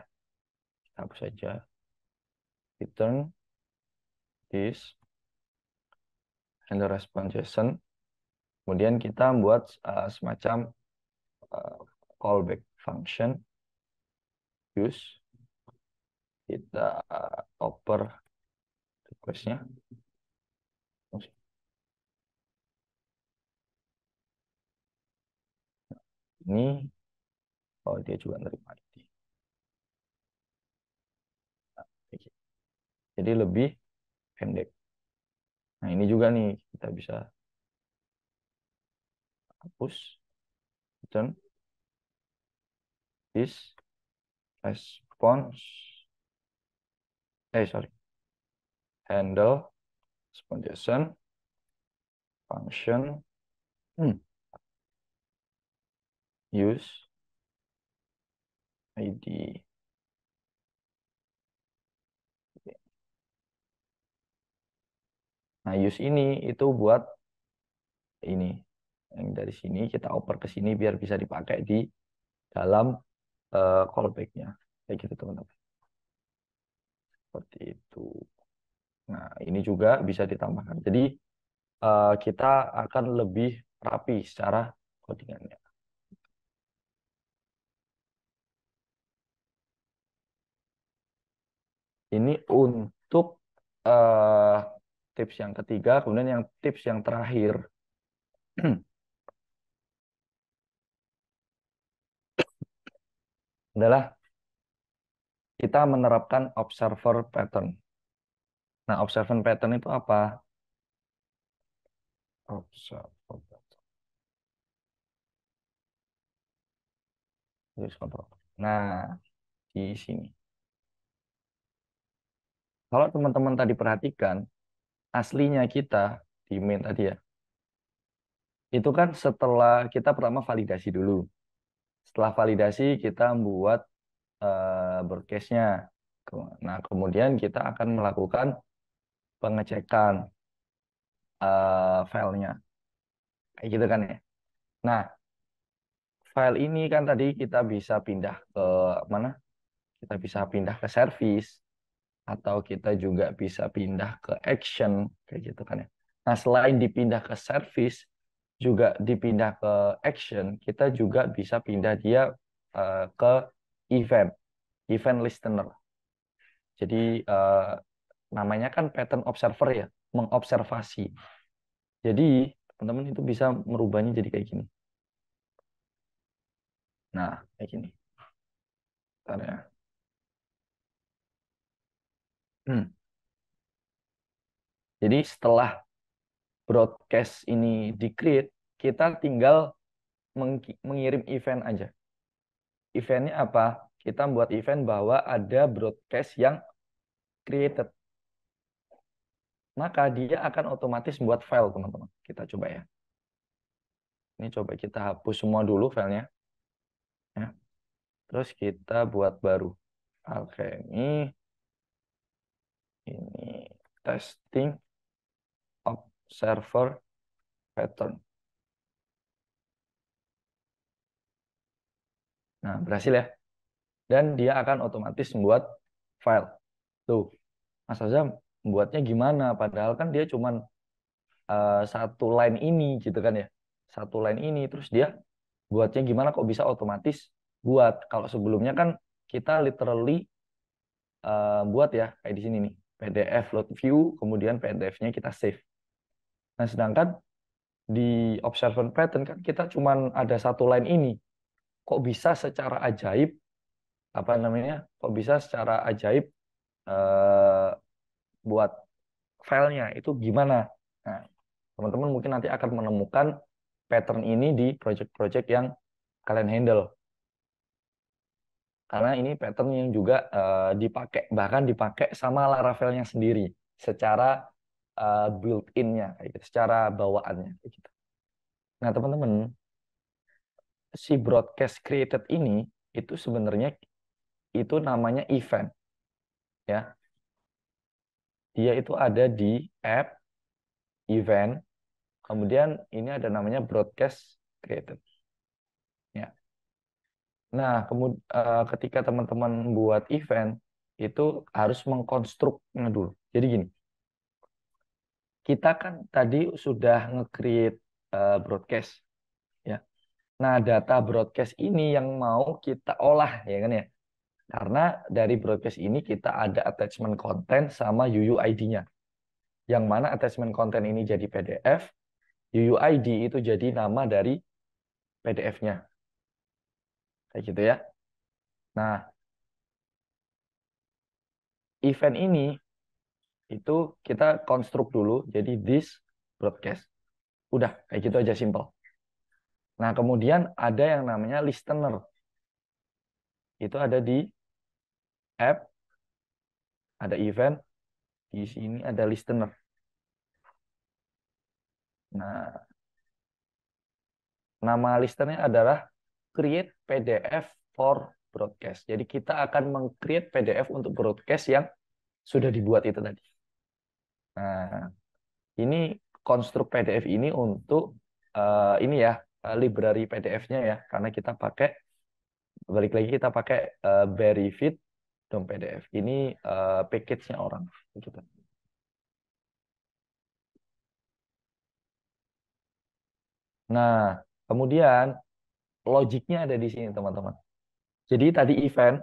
Speaker 2: Hapus saja. Return this and the response JSON. Kemudian kita buat semacam callback function. Use. Kita oper request-nya. Ini, oh dia juga nerima ID. Nah, jadi lebih pendek. Nah ini juga nih kita bisa hapus. Return this response. Sorry. Handle response JSON function use ID. Nah, use ini itu buat ini. Yang dari sini kita oper ke sini biar bisa dipakai di dalam callback-nya. Kayak gitu, teman-teman. Seperti itu. Nah, ini juga bisa ditambahkan. Jadi, kita akan lebih rapi secara codingannya. Ini untuk tips yang ketiga. Kemudian yang tips yang terakhir. Adalah kita menerapkan observer pattern. Nah, observer pattern itu apa? Observer pattern. Nah, di sini. Kalau teman-teman tadi perhatikan, aslinya kita di main tadi ya, itu kan setelah kita pertama validasi dulu. Setelah validasi, kita buat broadcast-nya. Nah, kemudian kita akan melakukan pengecekan filenya. Kayak gitu kan ya. Nah, file ini kan tadi kita bisa pindah ke mana? Kita bisa pindah ke service, atau kita juga bisa pindah ke action, kayak gitu kan ya. Nah, selain dipindah ke service, juga dipindah ke action, kita juga bisa pindah dia ke event, event listener. Jadi namanya kan pattern observer ya, mengobservasi. Jadi teman-teman itu bisa merubahnya jadi kayak gini. Nah, kayak gini. Bentar ya. Jadi setelah broadcast ini di-create, kita tinggal mengirim event aja. Eventnya apa? Kita buat event bahwa ada broadcast yang created. Maka dia akan otomatis buat file, teman-teman. Kita coba ya. Ini coba kita hapus semua dulu filenya. Ya. Terus kita buat baru. Alchemy. Ini testing observer pattern. Nah, berhasil ya. Dan dia akan otomatis membuat file. Tuh, Mas Azam, buatnya gimana? Padahal kan dia cuman satu line ini gitu kan ya. Satu line ini. Terus dia buatnya gimana kok bisa otomatis buat. Kalau sebelumnya kan kita literally buat ya. Kayak di sini nih. PDF load view, kemudian PDF-nya kita save. Nah, sedangkan di observer pattern kan kita cuman ada satu line ini. Kok bisa secara ajaib, apa namanya, kok bisa secara ajaib eh, buat filenya itu gimana? Nah, teman-teman mungkin nanti akan menemukan pattern ini di project-project yang kalian handle. Karena ini pattern yang juga dipakai, bahkan dipakai sama Laravel-nya sendiri secara built-in-nya kayak gitu, secara bawaannya kayak gitu. Nah, teman-teman, si broadcast created ini itu sebenarnya itu namanya event ya. Dia itu ada di app event, kemudian ini ada namanya broadcast created ya. Nah, kemudian ketika teman-teman buat event itu harus mengkonstruknya dulu. Jadi gini, kita kan tadi sudah nge-create broadcast ya. Nah, data broadcast ini yang mau kita olah ya kan ya. Karena dari broadcast ini kita ada attachment konten sama UUID-nya. Yang mana attachment konten ini jadi PDF, UUID itu jadi nama dari PDF-nya. Kayak gitu ya. Nah, event ini itu kita konstruk dulu jadi this broadcast. Udah, kayak gitu aja simple. Nah, kemudian ada yang namanya listener. Itu ada di app, ada event, di sini ada listener. Nah, nama listenernya adalah create PDF for broadcast. Jadi kita akan meng-create PDF untuk broadcast yang sudah dibuat itu tadi. Nah, ini konstruk PDF ini untuk ini ya, library PDF-nya ya, karena kita pakai, balik lagi kita pakai Berryfit dom PDF. Ini package-nya orang. Gitu. Nah, kemudian logiknya ada di sini teman-teman. Jadi tadi event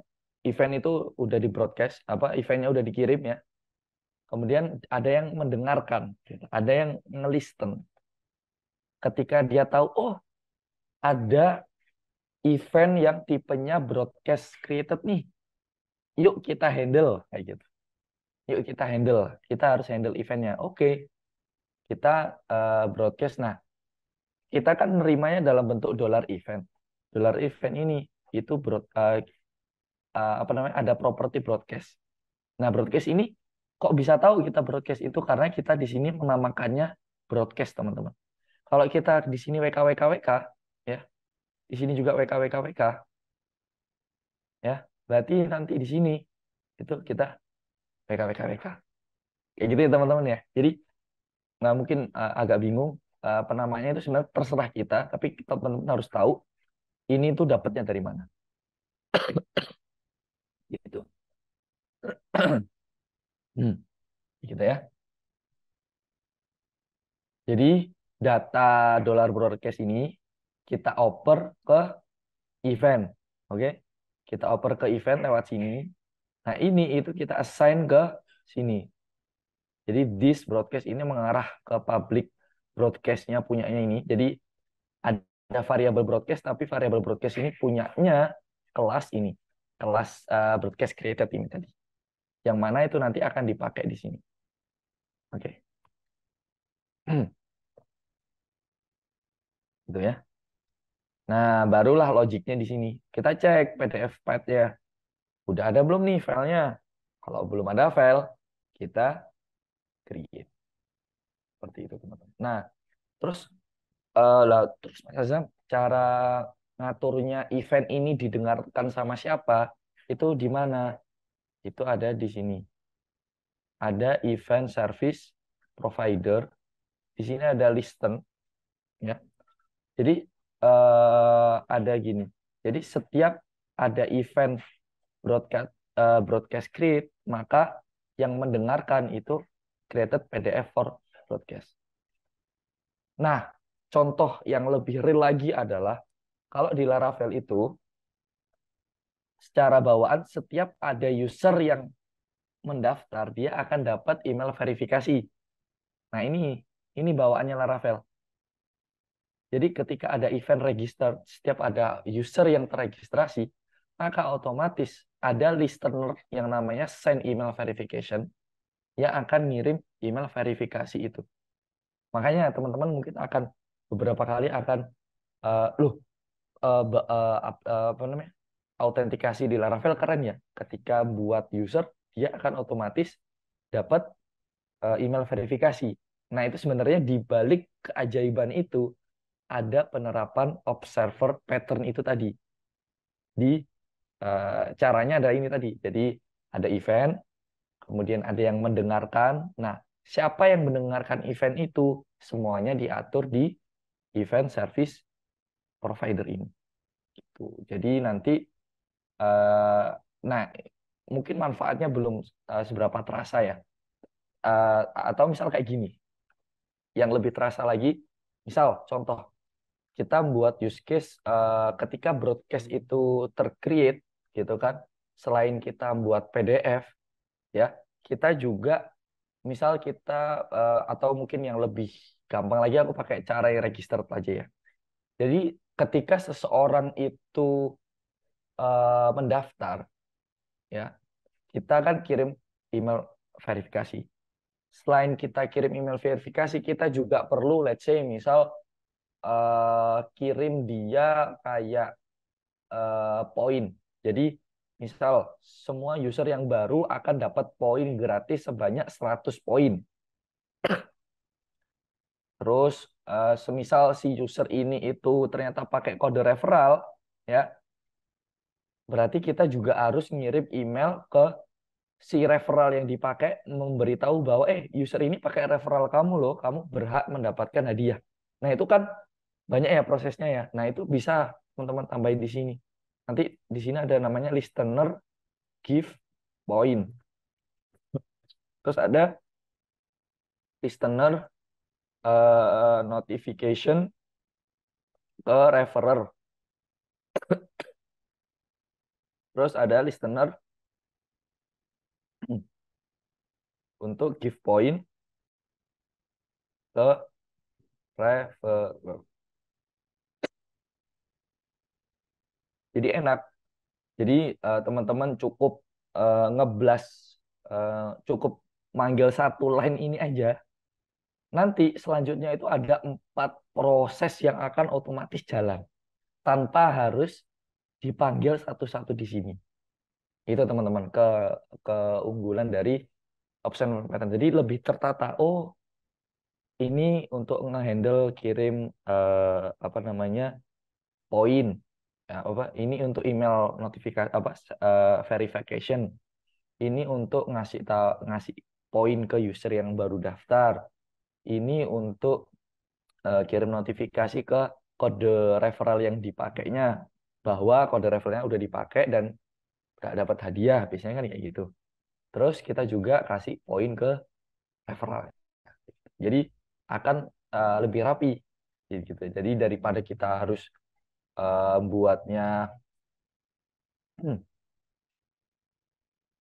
Speaker 2: itu udah di broadcast, apa eventnya udah dikirim ya. Kemudian ada yang mendengarkan, gitu. Ada yang ngelisten. Ketika dia tahu, oh ada event yang tipenya broadcast created nih, yuk kita handle kayak gitu. Yuk kita handle, kita harus handle eventnya. Oke, kita broadcast. Nah, kita kan nerimanya dalam bentuk dollar event. Dollar event ini itu apa namanya, ada properti broadcast. Nah, broadcast ini kok bisa tahu kita broadcast itu karena kita di sini menamakannya broadcast, teman-teman. Kalau kita di sini WKWKWK ya, di sini juga WKWKWK ya, berarti nanti di sini itu kita WKWKWK. Kayak gitu ya, teman-teman ya. Jadi nggak mungkin agak bingung penamanya itu sebenarnya terserah kita, tapi teman-teman harus tahu ini tuh dapatnya dari mana. Gitu. Gitu ya. Jadi data dollar broadcast ini kita oper ke event. Oke? Kita oper ke event lewat sini. Nah, ini itu kita assign ke sini. Jadi this broadcast ini mengarah ke public broadcast-nya punyanya ini. Jadi ada variabel broadcast, tapi variabel broadcast ini punyanya kelas ini. Kelas broadcast created ini tadi. Yang mana itu nanti akan dipakai di sini. Oke. Gitu ya. Nah, barulah logiknya di sini. Kita cek PDF file-nya. Udah ada belum nih filenya? Kalau belum ada file, kita create. Seperti itu, teman-teman. Nah, terus terus Mas Azam, cara ngaturnya event ini didengarkan sama siapa? Itu di mana? Itu ada di sini. Ada event service provider. Di sini ada listen, ya. Jadi ada gini. Jadi setiap ada event broadcast broadcast create, maka yang mendengarkan itu created PDF for broadcast. Nah, contoh yang lebih real lagi adalah kalau di Laravel itu secara bawaan setiap ada user yang mendaftar, dia akan dapat email verifikasi. Nah, ini bawaannya Laravel. Jadi ketika ada event register, setiap ada user yang terregistrasi, maka otomatis ada listener yang namanya send email verification yang akan ngirim email verifikasi itu. Makanya teman-teman mungkin akan beberapa kali akan loh apa namanya, autentikasi di Laravel keren ya. Ketika buat user dia akan otomatis dapat email verifikasi. Nah, itu sebenarnya di balik keajaiban itu ada penerapan observer pattern itu tadi. Di caranya ada ini tadi. Jadi ada event, kemudian ada yang mendengarkan. Nah, siapa yang mendengarkan event itu? Semuanya diatur di event service provider ini. Gitu. Jadi nanti, eh, nah mungkin manfaatnya belum seberapa terasa ya. Atau misal kayak gini, yang lebih terasa lagi, misal contoh kita buat use case ketika broadcast itu tercreate gitu kan, selain kita buat PDF ya, kita juga misal kita atau mungkin yang lebih gampang lagi aku pakai cara yang registered aja ya. Jadi ketika seseorang itu mendaftar ya, kita kan kirim email verifikasi. Selain kita kirim email verifikasi, kita juga perlu let's say misal kirim dia kayak poin. Jadi misal semua user yang baru akan dapat poin gratis sebanyak 100 poin. Terus semisal si user ini itu ternyata pakai kode referral ya, berarti kita juga harus ngirim email ke si referral yang dipakai memberitahu bahwa user ini pakai referral kamu loh, kamu berhak mendapatkan hadiah. Nah, itu kan banyak ya prosesnya ya. Nah, itu bisa teman-teman tambahin di sini. Nanti di sini ada namanya listener give point. Terus ada listener notification ke referrer. Terus ada listener untuk give point ke referrer. Jadi enak. Jadi teman-teman cukup ngeblas, cukup manggil satu line ini aja. Nanti selanjutnya itu ada 4 proses yang akan otomatis jalan tanpa harus dipanggil satu-satu di sini. Itu teman-teman keunggulan dari option pattern. Jadi lebih tertata. Oh, ini untuk ngehandle kirim apa namanya poin. Ya, apa? Ini untuk email notifikasi apa verification. Ini untuk ngasih poin ke user yang baru daftar. Ini untuk kirim notifikasi ke kode referral yang dipakainya bahwa kode referralnya udah dipakai dan nggak dapat hadiah, biasanya kan kayak gitu. Terus kita juga kasih poin ke referral. Jadi akan lebih rapi gitu. Jadi daripada kita harus buatnya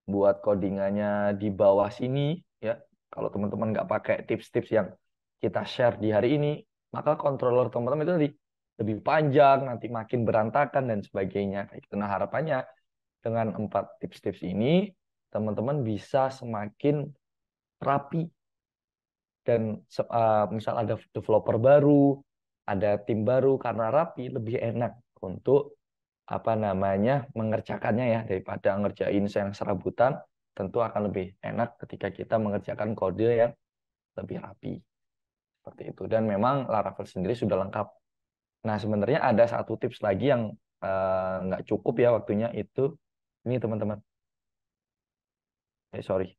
Speaker 2: buat codingannya di bawah sini ya. Kalau teman-teman nggak pakai tips-tips yang kita share di hari ini, maka controller teman-teman itu lebih panjang, nanti makin berantakan dan sebagainya. Nah, harapannya dengan 4 tips-tips ini, teman-teman bisa semakin rapi dan misal ada developer baru, ada tim baru, karena rapi lebih enak untuk apa namanya mengerjakannya ya, daripada ngerjain yang serabutan. Tentu akan lebih enak ketika kita mengerjakan kode yang lebih rapi seperti itu. Dan memang Laravel sendiri sudah lengkap. Nah, sebenarnya ada satu tips lagi yang nggak cukup ya waktunya, itu ini teman-teman. Sorry.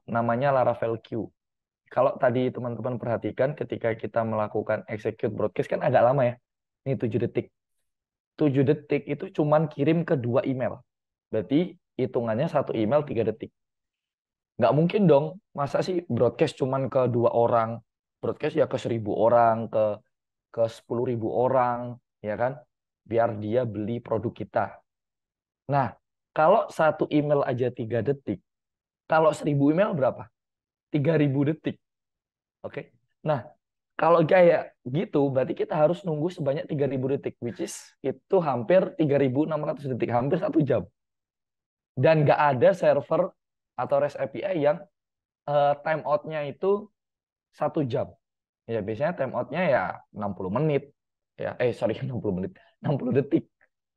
Speaker 2: Namanya Laravel Queue. Kalau tadi teman-teman perhatikan ketika kita melakukan execute broadcast kan agak lama ya. Ini 7 detik. 7 detik itu cuman kirim ke 2 email. Berarti hitungannya satu email 3 detik. Nggak mungkin dong, masa sih broadcast cuman ke 2 orang. Broadcast ya ke 1.000 orang, ke 10.000 orang, ya kan? Biar dia beli produk kita. Nah, kalau satu email aja 3 detik, kalau 1.000 email berapa? 3.000 detik. Oke. Nah, kalau kayak gitu, berarti kita harus nunggu sebanyak 3.000 detik, which is itu hampir 3.600 detik, hampir 1 jam. Dan nggak ada server atau REST API yang time out-nya itu 1 jam. Ya, biasanya time out-nya ya 60 menit. Ya, sorry, 60 menit. 60 detik.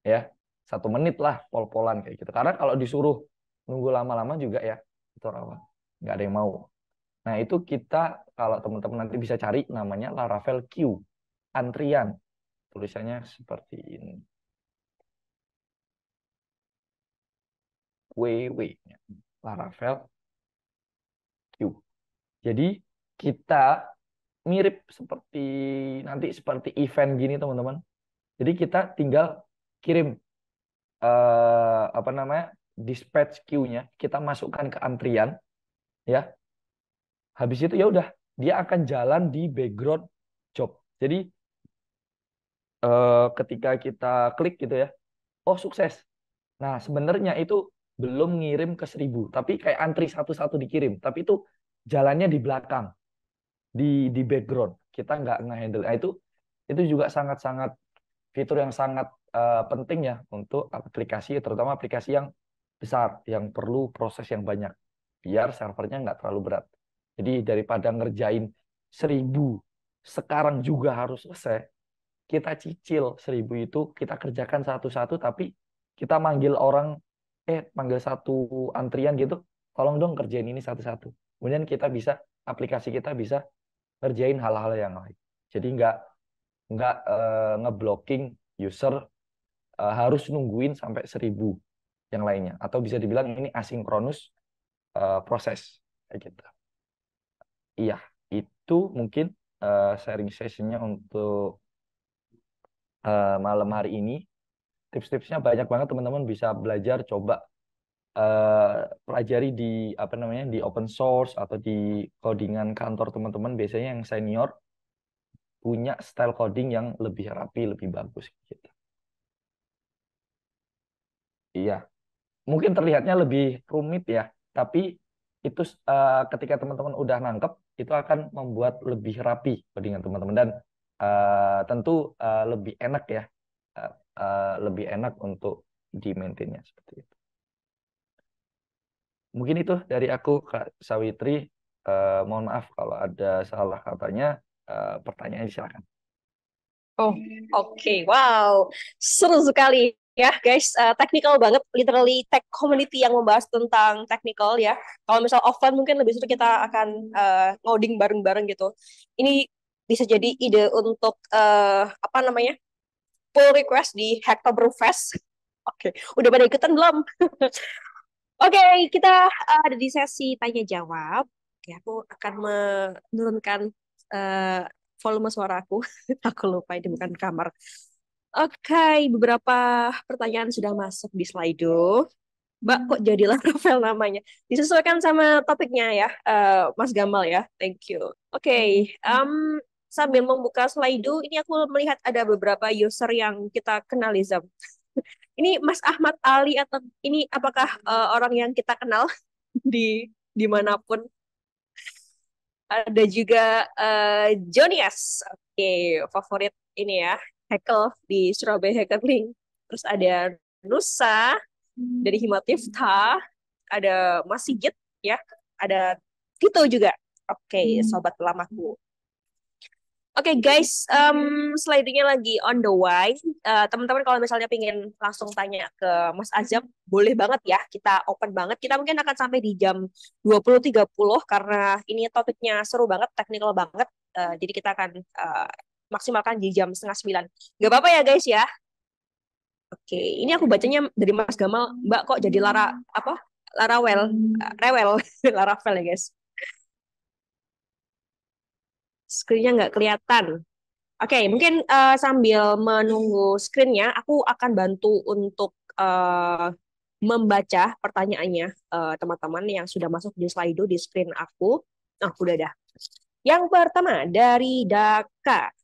Speaker 2: Ya, 1 menit lah pol-polan kayak gitu. Karena kalau disuruh nunggu lama-lama juga ya, itu rawan. Nggak ada yang mau. Nah, itu kita kalau teman-teman nanti bisa cari namanya Laravel queue, antrian. Tulisannya seperti ini. WW, Laravel queue. Jadi kita mirip seperti nanti seperti event gini teman-teman. Jadi kita tinggal kirim apa namanya dispatch queue-nya, kita masukkan ke antrian ya. Habis itu ya udah dia akan jalan di background job. Jadi ketika kita klik gitu ya, oh sukses. Nah sebenarnya itu belum ngirim ke 1.000, tapi kayak antri satu-satu dikirim. Tapi itu jalannya di belakang, di background. Kita nggak nge-handle. Nah, itu juga sangat-sangat fitur yang sangat penting ya untuk aplikasi, terutama aplikasi yang besar, yang perlu proses yang banyak, biar servernya nggak terlalu berat. Jadi daripada ngerjain 1.000 sekarang juga harus selesai, kita cicil 1.000 itu, kita kerjakan satu-satu, tapi kita manggil orang, manggil satu antrian gitu, tolong dong kerjain ini satu-satu. Kemudian kita bisa, aplikasi kita bisa ngerjain hal-hal yang lain. Jadi nggak ngeblocking user harus nungguin sampai 1.000 yang lainnya. Atau bisa dibilang ini asinkronus proses. Kayak gitu. Iya, itu mungkin sharing sessionnya untuk malam hari ini. Tips-tipsnya banyak banget teman-teman bisa belajar, coba pelajari di apa namanya di open source atau di codingan kantor teman-teman. Biasanya yang senior punya style coding yang lebih rapi, lebih bagus gitu. Iya, mungkin terlihatnya lebih rumit ya, tapi itu ketika teman-teman udah nangkep, itu akan membuat lebih rapi codingan teman-teman dan tentu lebih enak ya, uh, lebih enak untuk di maintainnya seperti itu. Mungkin itu dari aku, Kak Sawitri. Mohon maaf kalau ada salah katanya. Pertanyaan silakan.
Speaker 1: Oh, oke. Wow. Seru sekali ya, guys. Technical banget, literally tech community yang membahas tentang technical ya. Kalau misal offline mungkin lebih seru kita akan ngoding bareng-bareng gitu. Ini bisa jadi ide untuk apa namanya? Pull request di Hacktoberfest. Oke, udah pada ikutan belum? Oke, kita ada di sesi tanya jawab. Oke, aku akan menurunkan eh, volume suara aku. Aku lupa ini bukan kamar. Oke, beberapa pertanyaan sudah masuk di Slido. Mbak, kok jadilah Rafael namanya? Disesuaikan sama topiknya ya, Mas Gamal ya. Thank you. Oke, sambil membuka Slido, ini aku melihat ada beberapa user yang kita kenali, Zam. Ini Mas Ahmad Ali atau ini apakah orang yang kita kenal di dimanapun? Ada juga Jonias, oke, favorit ini ya, Hekel di Surabaya Hackerling. Terus ada Nusa dari Himatifta, ada Mas Sigit ya, ada Tito juga. Oke, sobat lamaku. Oke guys, slide-nya lagi on the way. Teman-teman kalau misalnya pengen langsung tanya ke Mas Azam, boleh banget ya, kita open banget. Kita mungkin akan sampai di jam 20.30 karena ini topiknya seru banget, teknikal banget. Jadi kita akan maksimalkan di jam setengah 9. Gak apa-apa ya guys ya. Oke, ini aku bacanya dari Mas Gamal, Mbak kok jadi Lara apa? Larawel, Rewel, Laravel ya guys. Screen-nya nggak kelihatan. Oke, mungkin sambil menunggu screen-nya, aku akan bantu untuk membaca pertanyaannya teman-teman yang sudah masuk di Slido di screen aku. Nah, udah dah. Yang pertama dari Daka.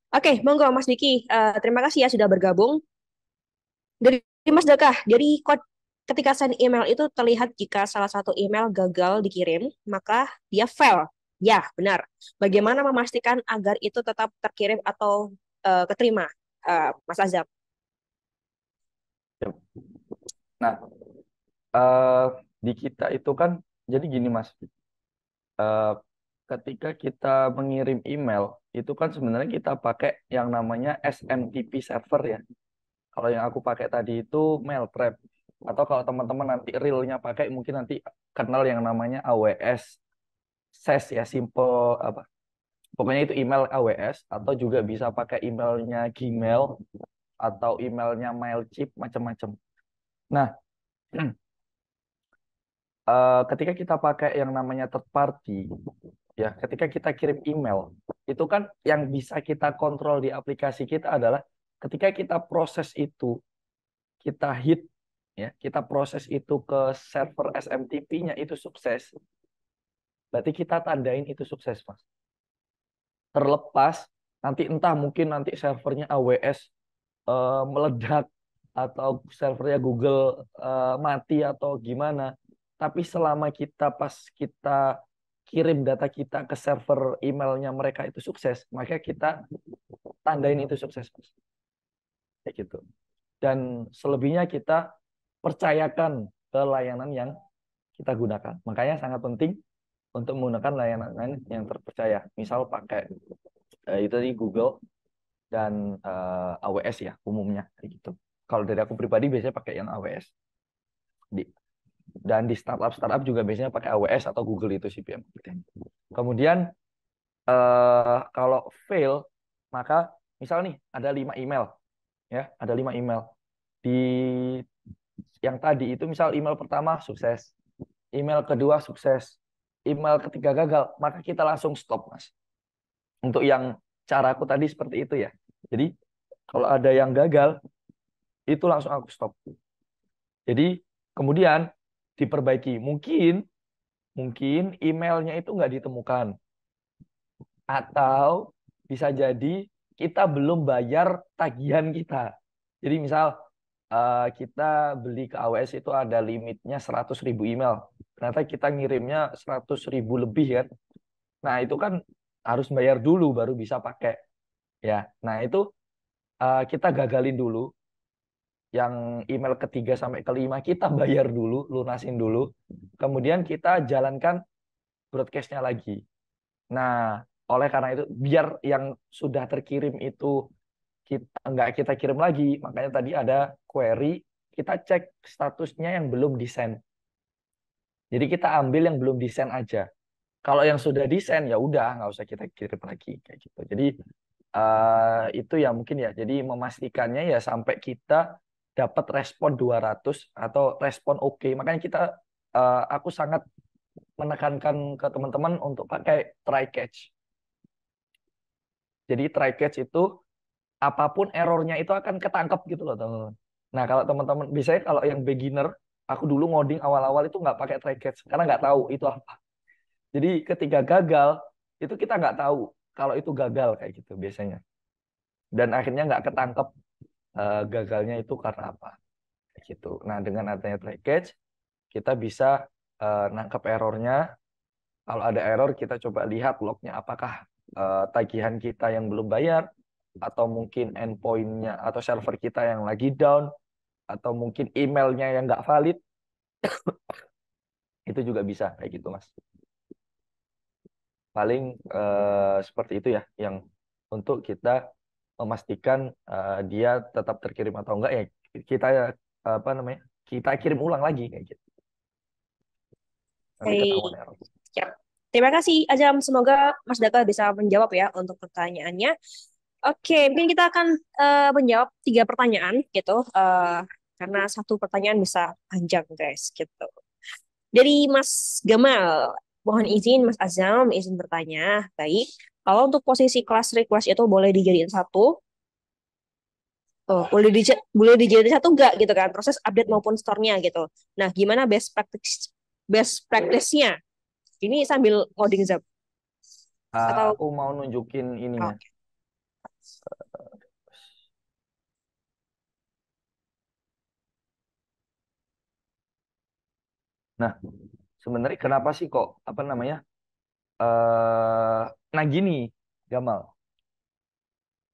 Speaker 1: Oke, monggo Mas Diki. Terima kasih ya sudah bergabung. Dari Mas Daka, dari ketika send email itu terlihat jika salah satu email gagal dikirim, maka dia fail. Ya, benar. Bagaimana memastikan agar itu tetap terkirim atau keterima, Mas Azab?
Speaker 2: Nah, eh, di kita itu kan, jadi gini Mas, eh, ketika kita mengirim email, itu kan sebenarnya kita pakai yang namanya SMTP server ya. Kalau yang aku pakai tadi itu Mailtrap. Atau kalau teman-teman nanti realnya pakai, mungkin nanti kenal yang namanya AWS. SES ya, simple apa? Pokoknya itu email AWS atau juga bisa pakai emailnya Gmail atau emailnya Mailchimp macam-macam. Nah, ketika kita pakai yang namanya third party, ya, ketika kita kirim email, itu kan yang bisa kita kontrol di aplikasi kita adalah ketika kita proses itu, kita hit, ya, kita proses itu ke server SMTP-nya itu sukses, berarti kita tandain itu sukses, Mas. Terlepas nanti entah mungkin nanti servernya AWS meledak atau servernya Google mati atau gimana. Tapi selama kita pas kita kirim data kita ke server emailnya mereka itu sukses, maka kita tandain itu sukses, Mas. Kayak gitu. Dan selebihnya kita percayakan ke layanan yang kita gunakan. Makanya sangat penting untuk menggunakan layanan yang terpercaya. Misal pakai itu tadi Google dan AWS ya umumnya kayak gitu. Kalau dari aku pribadi biasanya pakai yang AWS. Dan di startup juga biasanya pakai AWS atau Google itu sih yang penting. Kemudian kalau fail maka misal nih ada 5 email ya, ada 5 email. Di yang tadi itu misal email pertama sukses, email kedua sukses, email ketiga gagal, maka kita langsung stop, Mas. Untuk yang cara aku tadi seperti itu ya. Jadi kalau ada yang gagal, itu langsung aku stop. Jadi kemudian diperbaiki. Mungkin emailnya itu nggak ditemukan. Atau bisa jadi kita belum bayar tagihan kita. Jadi misal kita beli ke AWS itu ada limitnya 100.000 email. Ternyata kita ngirimnya 100.000 lebih kan. Nah itu kan harus bayar dulu baru bisa pakai. Ya, nah itu kita gagalin dulu. Yang email ketiga sampai kelima kita bayar dulu, lunasin dulu. Kemudian kita jalankan broadcast-nya lagi. Nah, oleh karena itu biar yang sudah terkirim itu nggak kita kirim lagi, makanya tadi ada query, kita cek statusnya yang belum disend. Jadi kita ambil yang belum disend aja. Kalau yang sudah disend ya udah nggak usah kita kirim lagi kayak gitu. Jadi itu ya mungkin ya. Jadi memastikannya ya sampai kita dapat respon 200 atau respon oke. Makanya aku sangat menekankan ke teman-teman untuk pakai try catch. Jadi try catch itu apapun errornya itu akan ketangkep gitu loh teman-teman. Nah kalau teman-teman biasanya kalau yang beginner, aku dulu ngoding awal-awal itu nggak pakai try catch karena nggak tahu itu apa. Jadi ketika gagal itu kita nggak tahu kalau itu gagal kayak gitu biasanya. Dan akhirnya nggak ketangkep gagalnya itu karena apa kayak gitu. Nah dengan adanya try catch kita bisa nangkep errornya. Kalau ada error kita coba lihat lognya apakah tagihan kita yang belum bayar atau mungkin endpoint-nya atau server kita yang lagi down atau mungkin emailnya yang nggak valid itu juga bisa kayak gitu Mas. Paling seperti itu ya yang untuk kita memastikan dia tetap terkirim atau enggak ya kita apa namanya kita kirim ulang lagi kayak gitu nanti
Speaker 1: Hey,
Speaker 2: ketahuan error.
Speaker 1: siap. Terima kasih, Ajam. Semoga Mas Daka bisa menjawab ya untuk pertanyaannya. Oke, mungkin kita akan menjawab 3 pertanyaan gitu, karena satu pertanyaan bisa panjang, guys, gitu. Dari Mas Gamal, mohon izin Mas Azam, izin bertanya. Baik, kalau untuk posisi kelas request itu boleh dijadiin satu, boleh dijadiin satu enggak gitu kan, proses update maupun store-nya gitu. Nah, gimana best practice-nya? Ini sambil coding Zam atau
Speaker 2: Aku mau nunjukin ininya.
Speaker 1: oke.
Speaker 2: Nah, sebenarnya kenapa sih kok apa namanya? eh nah gini, Gamal.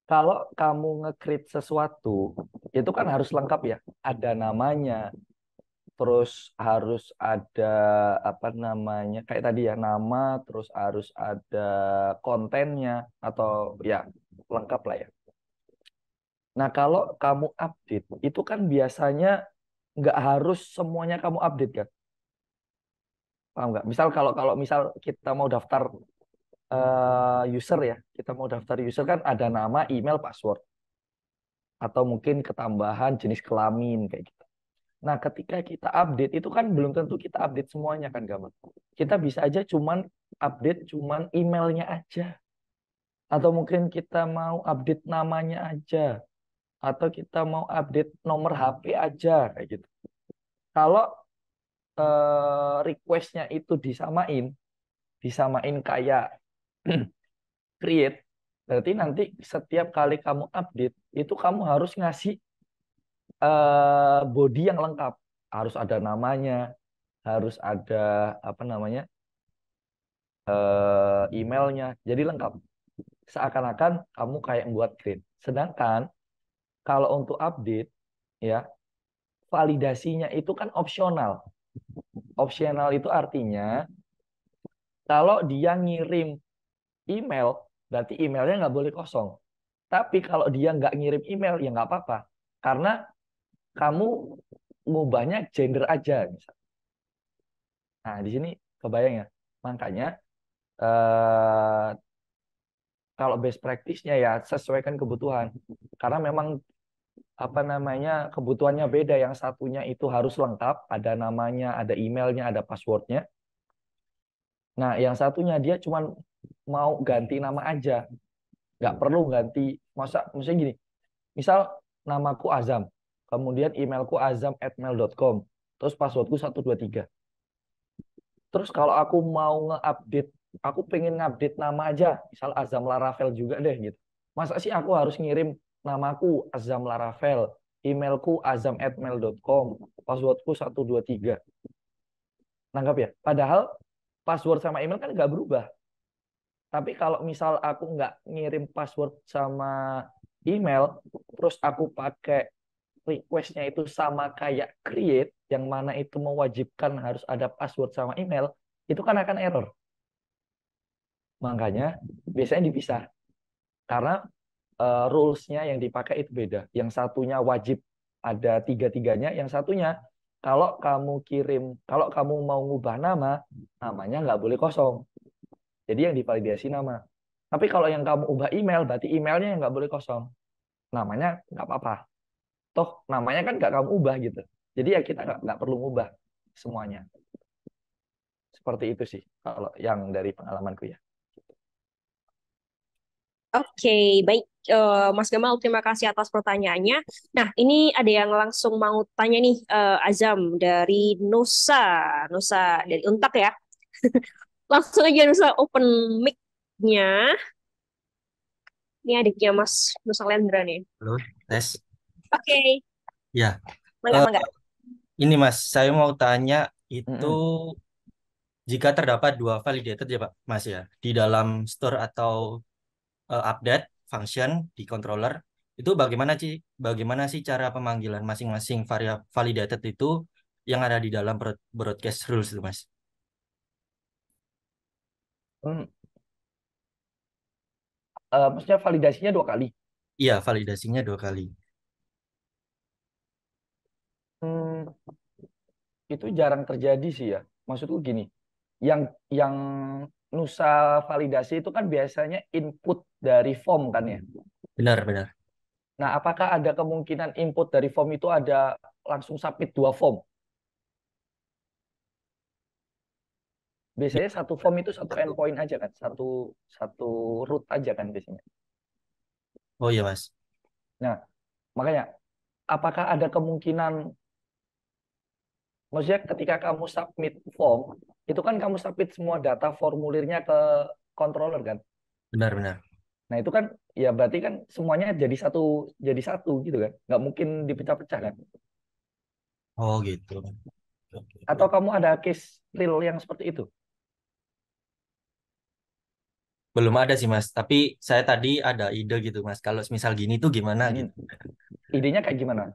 Speaker 2: Kalau kamu nge-create sesuatu, itu kan harus lengkap ya. Ada namanya, terus harus ada apa namanya, kayak tadi ya, nama, terus harus ada kontennya, atau ya lengkap lah ya. Nah, kalau kamu update, itu kan biasanya nggak harus semuanya kamu update kan. Paham nggak? Misal kalau kalau misal kita mau daftar user ya, kita mau daftar user kan ada nama, email, password, atau mungkin ketambahan jenis kelamin kayak gitu. Nah, ketika kita update itu kan belum tentu kita update semuanya kan, Gamal. Kita bisa aja cuman update cuman emailnya aja. Atau mungkin kita mau update namanya aja. Atau kita mau update nomor HP aja kayak gitu. Kalau requestnya itu disamain kayak create, berarti nanti setiap kali kamu update itu kamu harus ngasih body yang lengkap. Harus ada namanya, harus ada apa namanya emailnya. Jadi lengkap. Seakan-akan kamu kayak buat create. Sedangkan kalau untuk update ya validasinya itu kan opsional. Opsional itu artinya kalau dia ngirim email, berarti emailnya nggak boleh kosong. Tapi kalau dia nggak ngirim email, ya nggak apa-apa. Karena kamu ngubahnya gender aja. Misal. Nah, di sini kebayang ya. Makanya eh, kalau best practice-nya ya sesuaikan kebutuhan. Karena memang apa namanya kebutuhannya beda. Yang satunya itu harus lengkap, ada namanya, ada emailnya, ada passwordnya. Nah, yang satunya dia cuma mau ganti nama aja, nggak perlu ganti. Maksudnya gini, misal namaku Azam, kemudian emailku azam@mail.com, terus passwordku 123. Terus kalau aku mau nge-update, aku pengen ngupdate nama aja, misal Azam Laravel juga deh gitu. Masa sih aku harus ngirim namaku Azam Laravel, emailku azam@mail.com, passwordku 123. Nangkap ya? Padahal password sama email kan nggak berubah. Tapi kalau misal aku nggak ngirim password sama email, terus aku pakai requestnya itu sama kayak create, yang mana itu mewajibkan harus ada password sama email, itu kan akan error. Makanya biasanya dipisah. Karena rules-nya yang dipakai itu beda. Yang satunya wajib ada tiga-tiganya, yang satunya kalau kamu mau ngubah nama, namanya nggak boleh kosong. Jadi yang divalidasi nama. Tapi kalau yang kamu ubah email, berarti emailnya yang nggak boleh kosong. Namanya nggak apa-apa. Toh namanya kan nggak kamu ubah gitu. Jadi ya kita nggak perlu ubah semuanya. Seperti itu sih kalau yang dari pengalamanku ya.
Speaker 1: Oke, baik. Mas Gamal, terima kasih atas pertanyaannya. Nah, ini ada yang langsung mau tanya nih, Azam dari Nusa. Nusa dari Untak ya. Langsung aja Nusa open mic-nya. Ini adiknya Mas Nusa Lendra nih.
Speaker 3: Halo, tes.
Speaker 1: Oke,
Speaker 3: Ya,
Speaker 1: mangga,
Speaker 3: eh,
Speaker 1: mangga.
Speaker 3: ini Mas, saya mau tanya itu
Speaker 2: Mm-mm.
Speaker 3: jika terdapat dua validator ya Pak, Mas ya, di dalam store atau update function di controller, itu bagaimana sih cara pemanggilan masing-masing validator itu yang ada di dalam broadcast rules itu Mas?
Speaker 2: Hmm, maksudnya validasinya 2 kali.
Speaker 3: Iya, validasinya 2 kali.
Speaker 2: Hmm, itu jarang terjadi sih ya. Maksudku gini, yang Nusa validasi itu kan biasanya input dari form kan ya.
Speaker 3: Benar-benar.
Speaker 2: Nah, apakah ada kemungkinan input dari form itu ada langsung submit 2 form? Biasanya satu form itu satu endpoint aja kan, satu satu root aja kan biasanya.
Speaker 3: Oh iya Mas.
Speaker 2: Nah, makanya apakah ada kemungkinan, maksudnya ketika kamu submit form, itu kan kamu submit semua data formulirnya ke controller kan?
Speaker 3: Benar-benar.
Speaker 2: Nah, itu kan ya berarti kan semuanya jadi satu gitu kan? Nggak mungkin dipecah-pecah kan?
Speaker 3: Oh gitu. Oke,
Speaker 2: Atau
Speaker 3: oke.
Speaker 2: kamu ada case real yang seperti itu?
Speaker 3: Belum ada sih Mas, tapi saya tadi ada ide gitu Mas. Kalau misal gini tuh gimana
Speaker 2: Hmm.
Speaker 3: gitu.
Speaker 2: Idenya kayak gimana?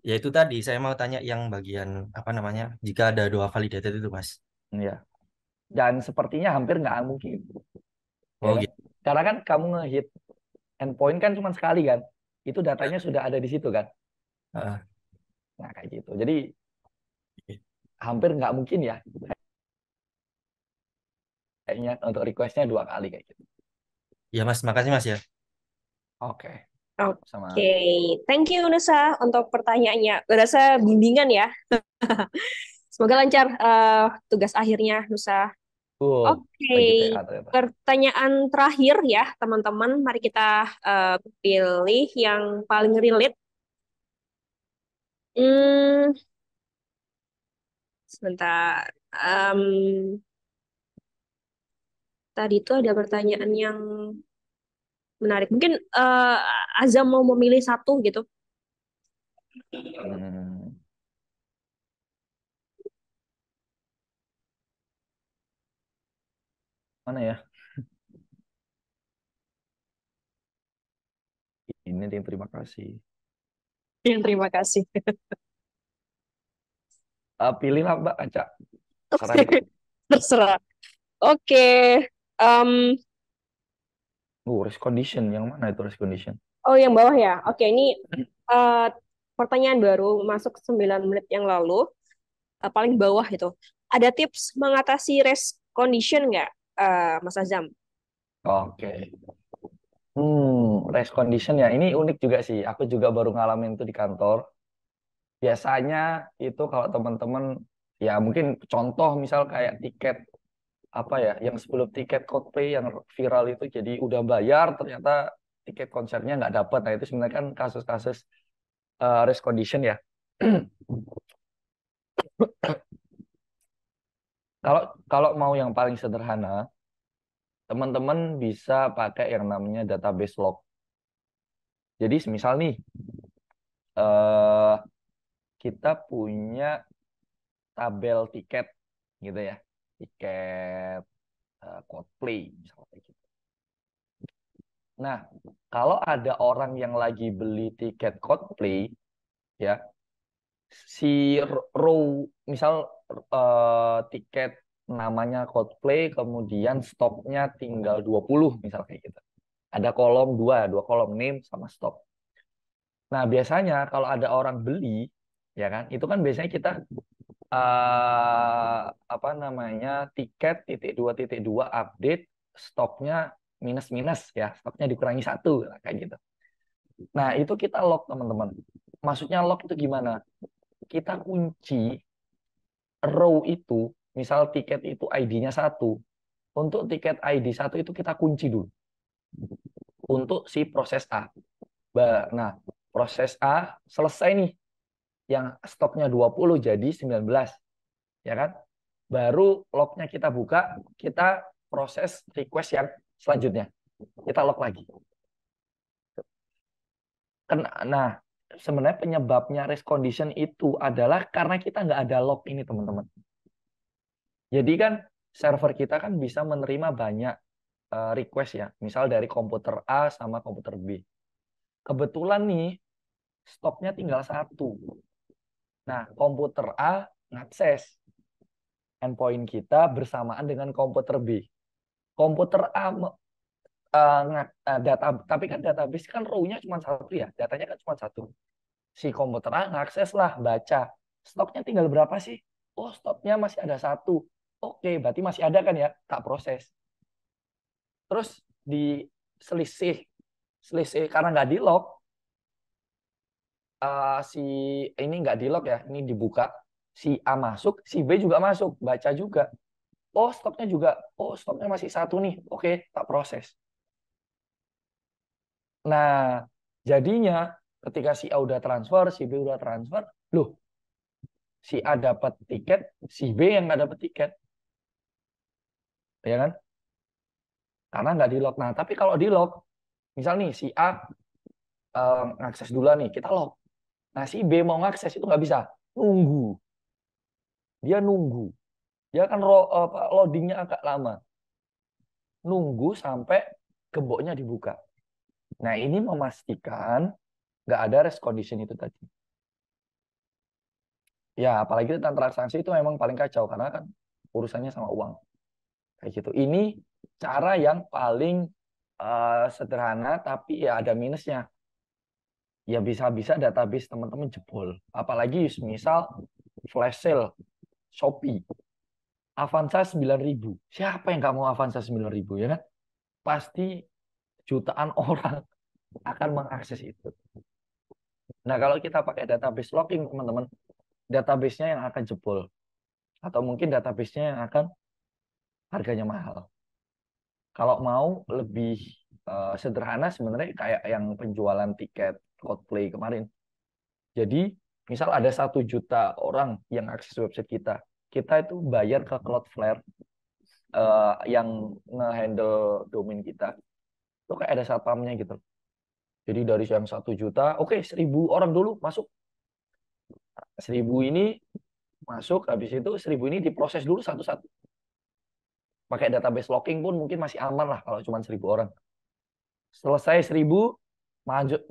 Speaker 3: Ya itu tadi saya mau tanya yang bagian apa namanya jika ada dua validator itu Mas.
Speaker 2: Ya, dan sepertinya hampir nggak mungkin, ya
Speaker 3: Oh
Speaker 2: kan?
Speaker 3: gitu.
Speaker 2: Karena kan kamu ngehit endpoint kan cuma sekali kan? Itu datanya sudah ada di situ kan?
Speaker 3: Ah,
Speaker 2: Nah, kayak gitu. Jadi hampir nggak mungkin ya. kayaknya untuk requestnya 2 kali kayak gitu.
Speaker 3: Ya Mas, makasih Mas ya.
Speaker 2: Oke, sama.
Speaker 1: Oke, thank you Nusa untuk pertanyaannya. Berasa bimbingan ya. Semoga lancar tugas akhirnya Nusa. Oke,
Speaker 2: Lagi TA ternyata.
Speaker 1: pertanyaan terakhir ya teman-teman. Mari kita pilih yang paling relate. Hmm, sebentar. Tadi itu ada pertanyaan yang menarik. Mungkin Azam mau memilih satu gitu.
Speaker 2: Hmm, mana ya? Ini yang terima kasih.
Speaker 1: Yang terima kasih.
Speaker 2: Pilihlah Mbak Aca.
Speaker 1: Oke,
Speaker 2: Sarankan.
Speaker 1: terserah. Oke, em,
Speaker 2: Risk condition. Yang mana itu risk condition?
Speaker 1: oh yang bawah ya. Oke, ini eh, pertanyaan baru masuk 9 menit yang lalu. Paling bawah itu. Ada tips mengatasi race condition nggak, Mas Azam?
Speaker 2: Oke. Race condition ya. Ini unik juga sih. Aku juga baru ngalamin itu di kantor. Biasanya itu kalau teman-teman ya mungkin contoh misal kayak tiket apa ya yang sebelum tiket Coldplay yang viral itu jadi udah bayar ternyata tiket konsernya nggak dapat. Nah itu sebenarnya kan kasus-kasus race condition ya. Kalau kalau mau yang paling sederhana, teman-teman bisa pakai yang namanya database log. Jadi misal nih eh, kita punya tabel tiket gitu ya, tiket Coldplay misalnya kayak gitu. Nah, kalau ada orang yang lagi beli tiket Coldplay ya, si row misal tiket namanya Coldplay kemudian stoknya tinggal 20 misal kayak gitu. Ada kolom dua kolom name sama stok. Nah, biasanya kalau ada orang beli ya kan, itu kan biasanya kita apa namanya tiket titik dua update stoknya minus minus ya stoknya dikurangi satu kayak gitu. Nah itu kita lock teman-teman. Maksudnya lock itu gimana? Kita kunci row itu, misal tiket itu ID-nya satu. Untuk tiket ID satu itu kita kunci dulu untuk si proses A. Nah proses A selesai nih yang stoknya 20 jadi 19 ya kan? Baru lognya kita buka, kita proses request yang selanjutnya. Kita log lagi. Nah, sebenarnya penyebabnya race condition itu adalah karena kita nggak ada log ini, teman-teman. Jadi kan server kita kan bisa menerima banyak request ya, misal dari komputer A sama komputer B. Kebetulan nih, stoknya tinggal satu. Nah, komputer A ngakses endpoint kita bersamaan dengan komputer B. Komputer A data, tapi kan database kan row-nya cuma satu ya, datanya kan cuma satu. Si komputer A ngakses lah, baca. Stoknya tinggal berapa sih? Oh, stoknya masih ada satu. Oke, berarti masih ada kan ya? Tak proses. Terus di selisih, selisih karena nggak di lock, si ini nggak di lock ya, ini dibuka. Si A masuk, si B juga masuk, baca juga. Oh stoknya masih satu nih. Oke, tak proses. Nah, jadinya ketika si A udah transfer, si B udah transfer, loh, si A dapat tiket, si B yang nggak dapat tiket. Ya kan? Karena nggak di lock. Nah, tapi kalau di lock, misal nih si A ngakses dulu nih, kita lock. Nah, si B mau ngakses itu nggak bisa. Nunggu. Dia nunggu. Dia kan loadingnya agak lama. Nunggu sampai gemboknya dibuka. Nah, ini memastikan nggak ada rest condition itu tadi. Ya, apalagi tentang transaksi itu memang paling kacau karena kan urusannya sama uang. Kayak gitu. Ini cara yang paling sederhana tapi ya ada minusnya. Ya bisa-bisa database teman-teman jebol. Apalagi misal flash sale Shopee. Avanza 9.000. Siapa yang nggak mau Avanza 9.000 ya kan? Pasti jutaan orang akan mengakses itu. Nah, kalau kita pakai database locking, teman-teman, database-nya yang akan jebol. Atau mungkin database-nya yang akan harganya mahal. Kalau mau lebih sederhana sebenarnya kayak yang penjualan tiket Coldplay kemarin. Jadi, misal ada 1 juta orang yang akses website kita. Kita itu bayar ke Cloudflare yang nge-handle domain kita. Itu kayak ada satpamnya gitu. Jadi dari yang 1 juta, oke 1.000 orang dulu masuk. 1.000 ini masuk, habis itu 1.000 ini diproses dulu satu-satu. Pakai database locking pun mungkin masih aman lah kalau cuma 1.000 orang. Selesai 1.000,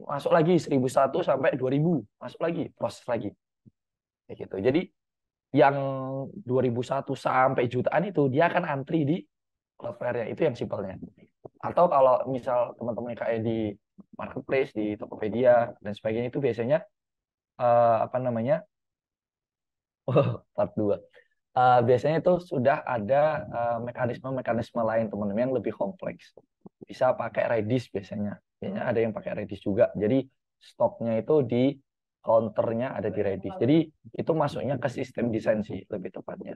Speaker 2: masuk lagi 1.001 sampai 2.000, masuk lagi, proses lagi. Kayak gitu. Jadi yang 2.001 sampai jutaan itu dia akan antri di Cloudflare-nya. Itu yang simpelnya. Atau kalau misal teman-teman kayak di marketplace, di Tokopedia dan sebagainya itu biasanya apa namanya? Part 2. Biasanya itu sudah ada mekanisme-mekanisme lain teman-teman yang lebih kompleks. Bisa pakai Redis biasanya. Biasanya ada yang pakai Redis juga. Jadi stoknya itu di counternya ada di Redis. Jadi itu masuknya ke sistem desain sih lebih tepatnya.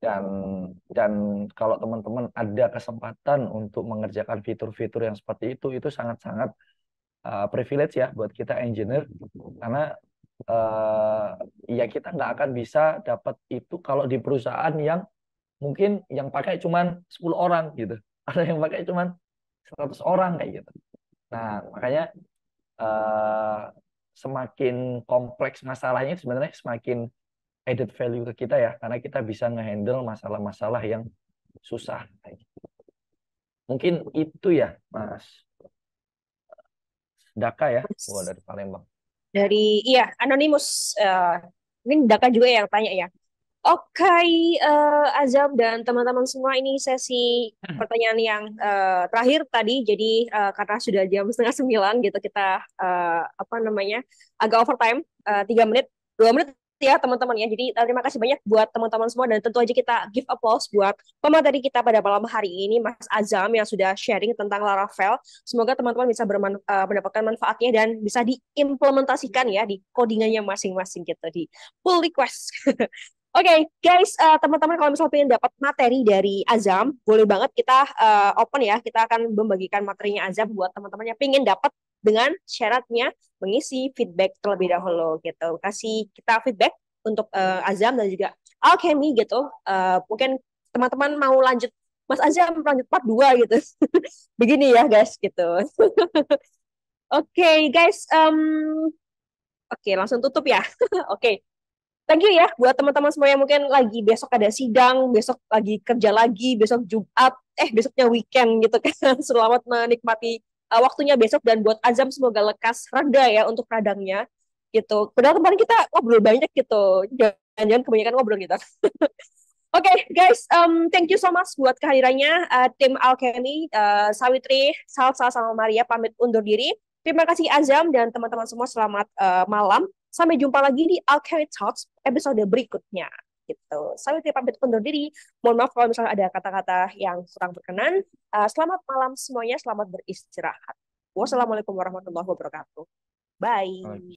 Speaker 2: Dan kalau teman-teman ada kesempatan untuk mengerjakan fitur-fitur yang seperti itu sangat-sangat privilege ya buat kita engineer, karena ya kita nggak akan bisa dapat itu kalau di perusahaan yang mungkin yang pakai cuman 10 orang gitu. Ada yang pakai cuman 100 orang kayak gitu. Nah, makanya semakin kompleks masalahnya sebenarnya semakin added value ke kita ya, karena kita bisa ngehandle masalah-masalah yang susah. Mungkin itu ya, Mas Daka ya, dari Palembang.
Speaker 1: Dari Anonymous, ini Daka juga yang tanya ya. Oke, Azam dan teman-teman semua, ini sesi pertanyaan yang terakhir tadi. Jadi karena sudah jam 8:30 gitu, kita agak overtime 3 menit, 2 menit ya teman-teman ya. Jadi terima kasih banyak buat teman-teman semua, dan tentu aja kita give applause buat pemateri kita pada malam hari ini, Mas Azam yang sudah sharing tentang Laravel. Semoga teman-teman bisa mendapatkan manfaatnya dan bisa diimplementasikan ya di codingannya masing-masing gitu, di pull request. Oke, guys, teman-teman kalau misalnya pengen dapat materi dari Azam, boleh banget kita open ya. Kita akan membagikan materinya Azam buat teman-teman yang pengen dapat, dengan syaratnya mengisi feedback terlebih dahulu gitu. Kasih kita feedback untuk Azam dan juga Alchemy gitu. Mungkin teman-teman mau lanjut, Mas Azam lanjut part 2 gitu. Begini ya guys gitu. Oke, guys, oke, langsung tutup ya. Oke. Thank you ya buat teman-teman semua yang mungkin lagi besok ada sidang, besok lagi kerja lagi, besok Jumat, besoknya weekend gitu kan. Selamat menikmati waktunya besok, dan buat Azam semoga lekas reda ya untuk radangnya gitu. Padahal kemarin kita ngobrol banyak gitu. Jangan-jangan kebanyakan ngobrol gitu. Oke, guys, thank you so much buat kehadirannya tim Alchemy, Sawitri, Salsa sama Maria pamit undur diri. Terima kasih Azam dan teman-teman semua, selamat malam. Sampai jumpa lagi di Alchemy Talks episode berikutnya. Gitu. Sawitri pamit undur diri. Mohon maaf kalau misalnya ada kata-kata yang kurang berkenan. Selamat malam semuanya, selamat beristirahat. Wassalamualaikum warahmatullahi wabarakatuh. Bye.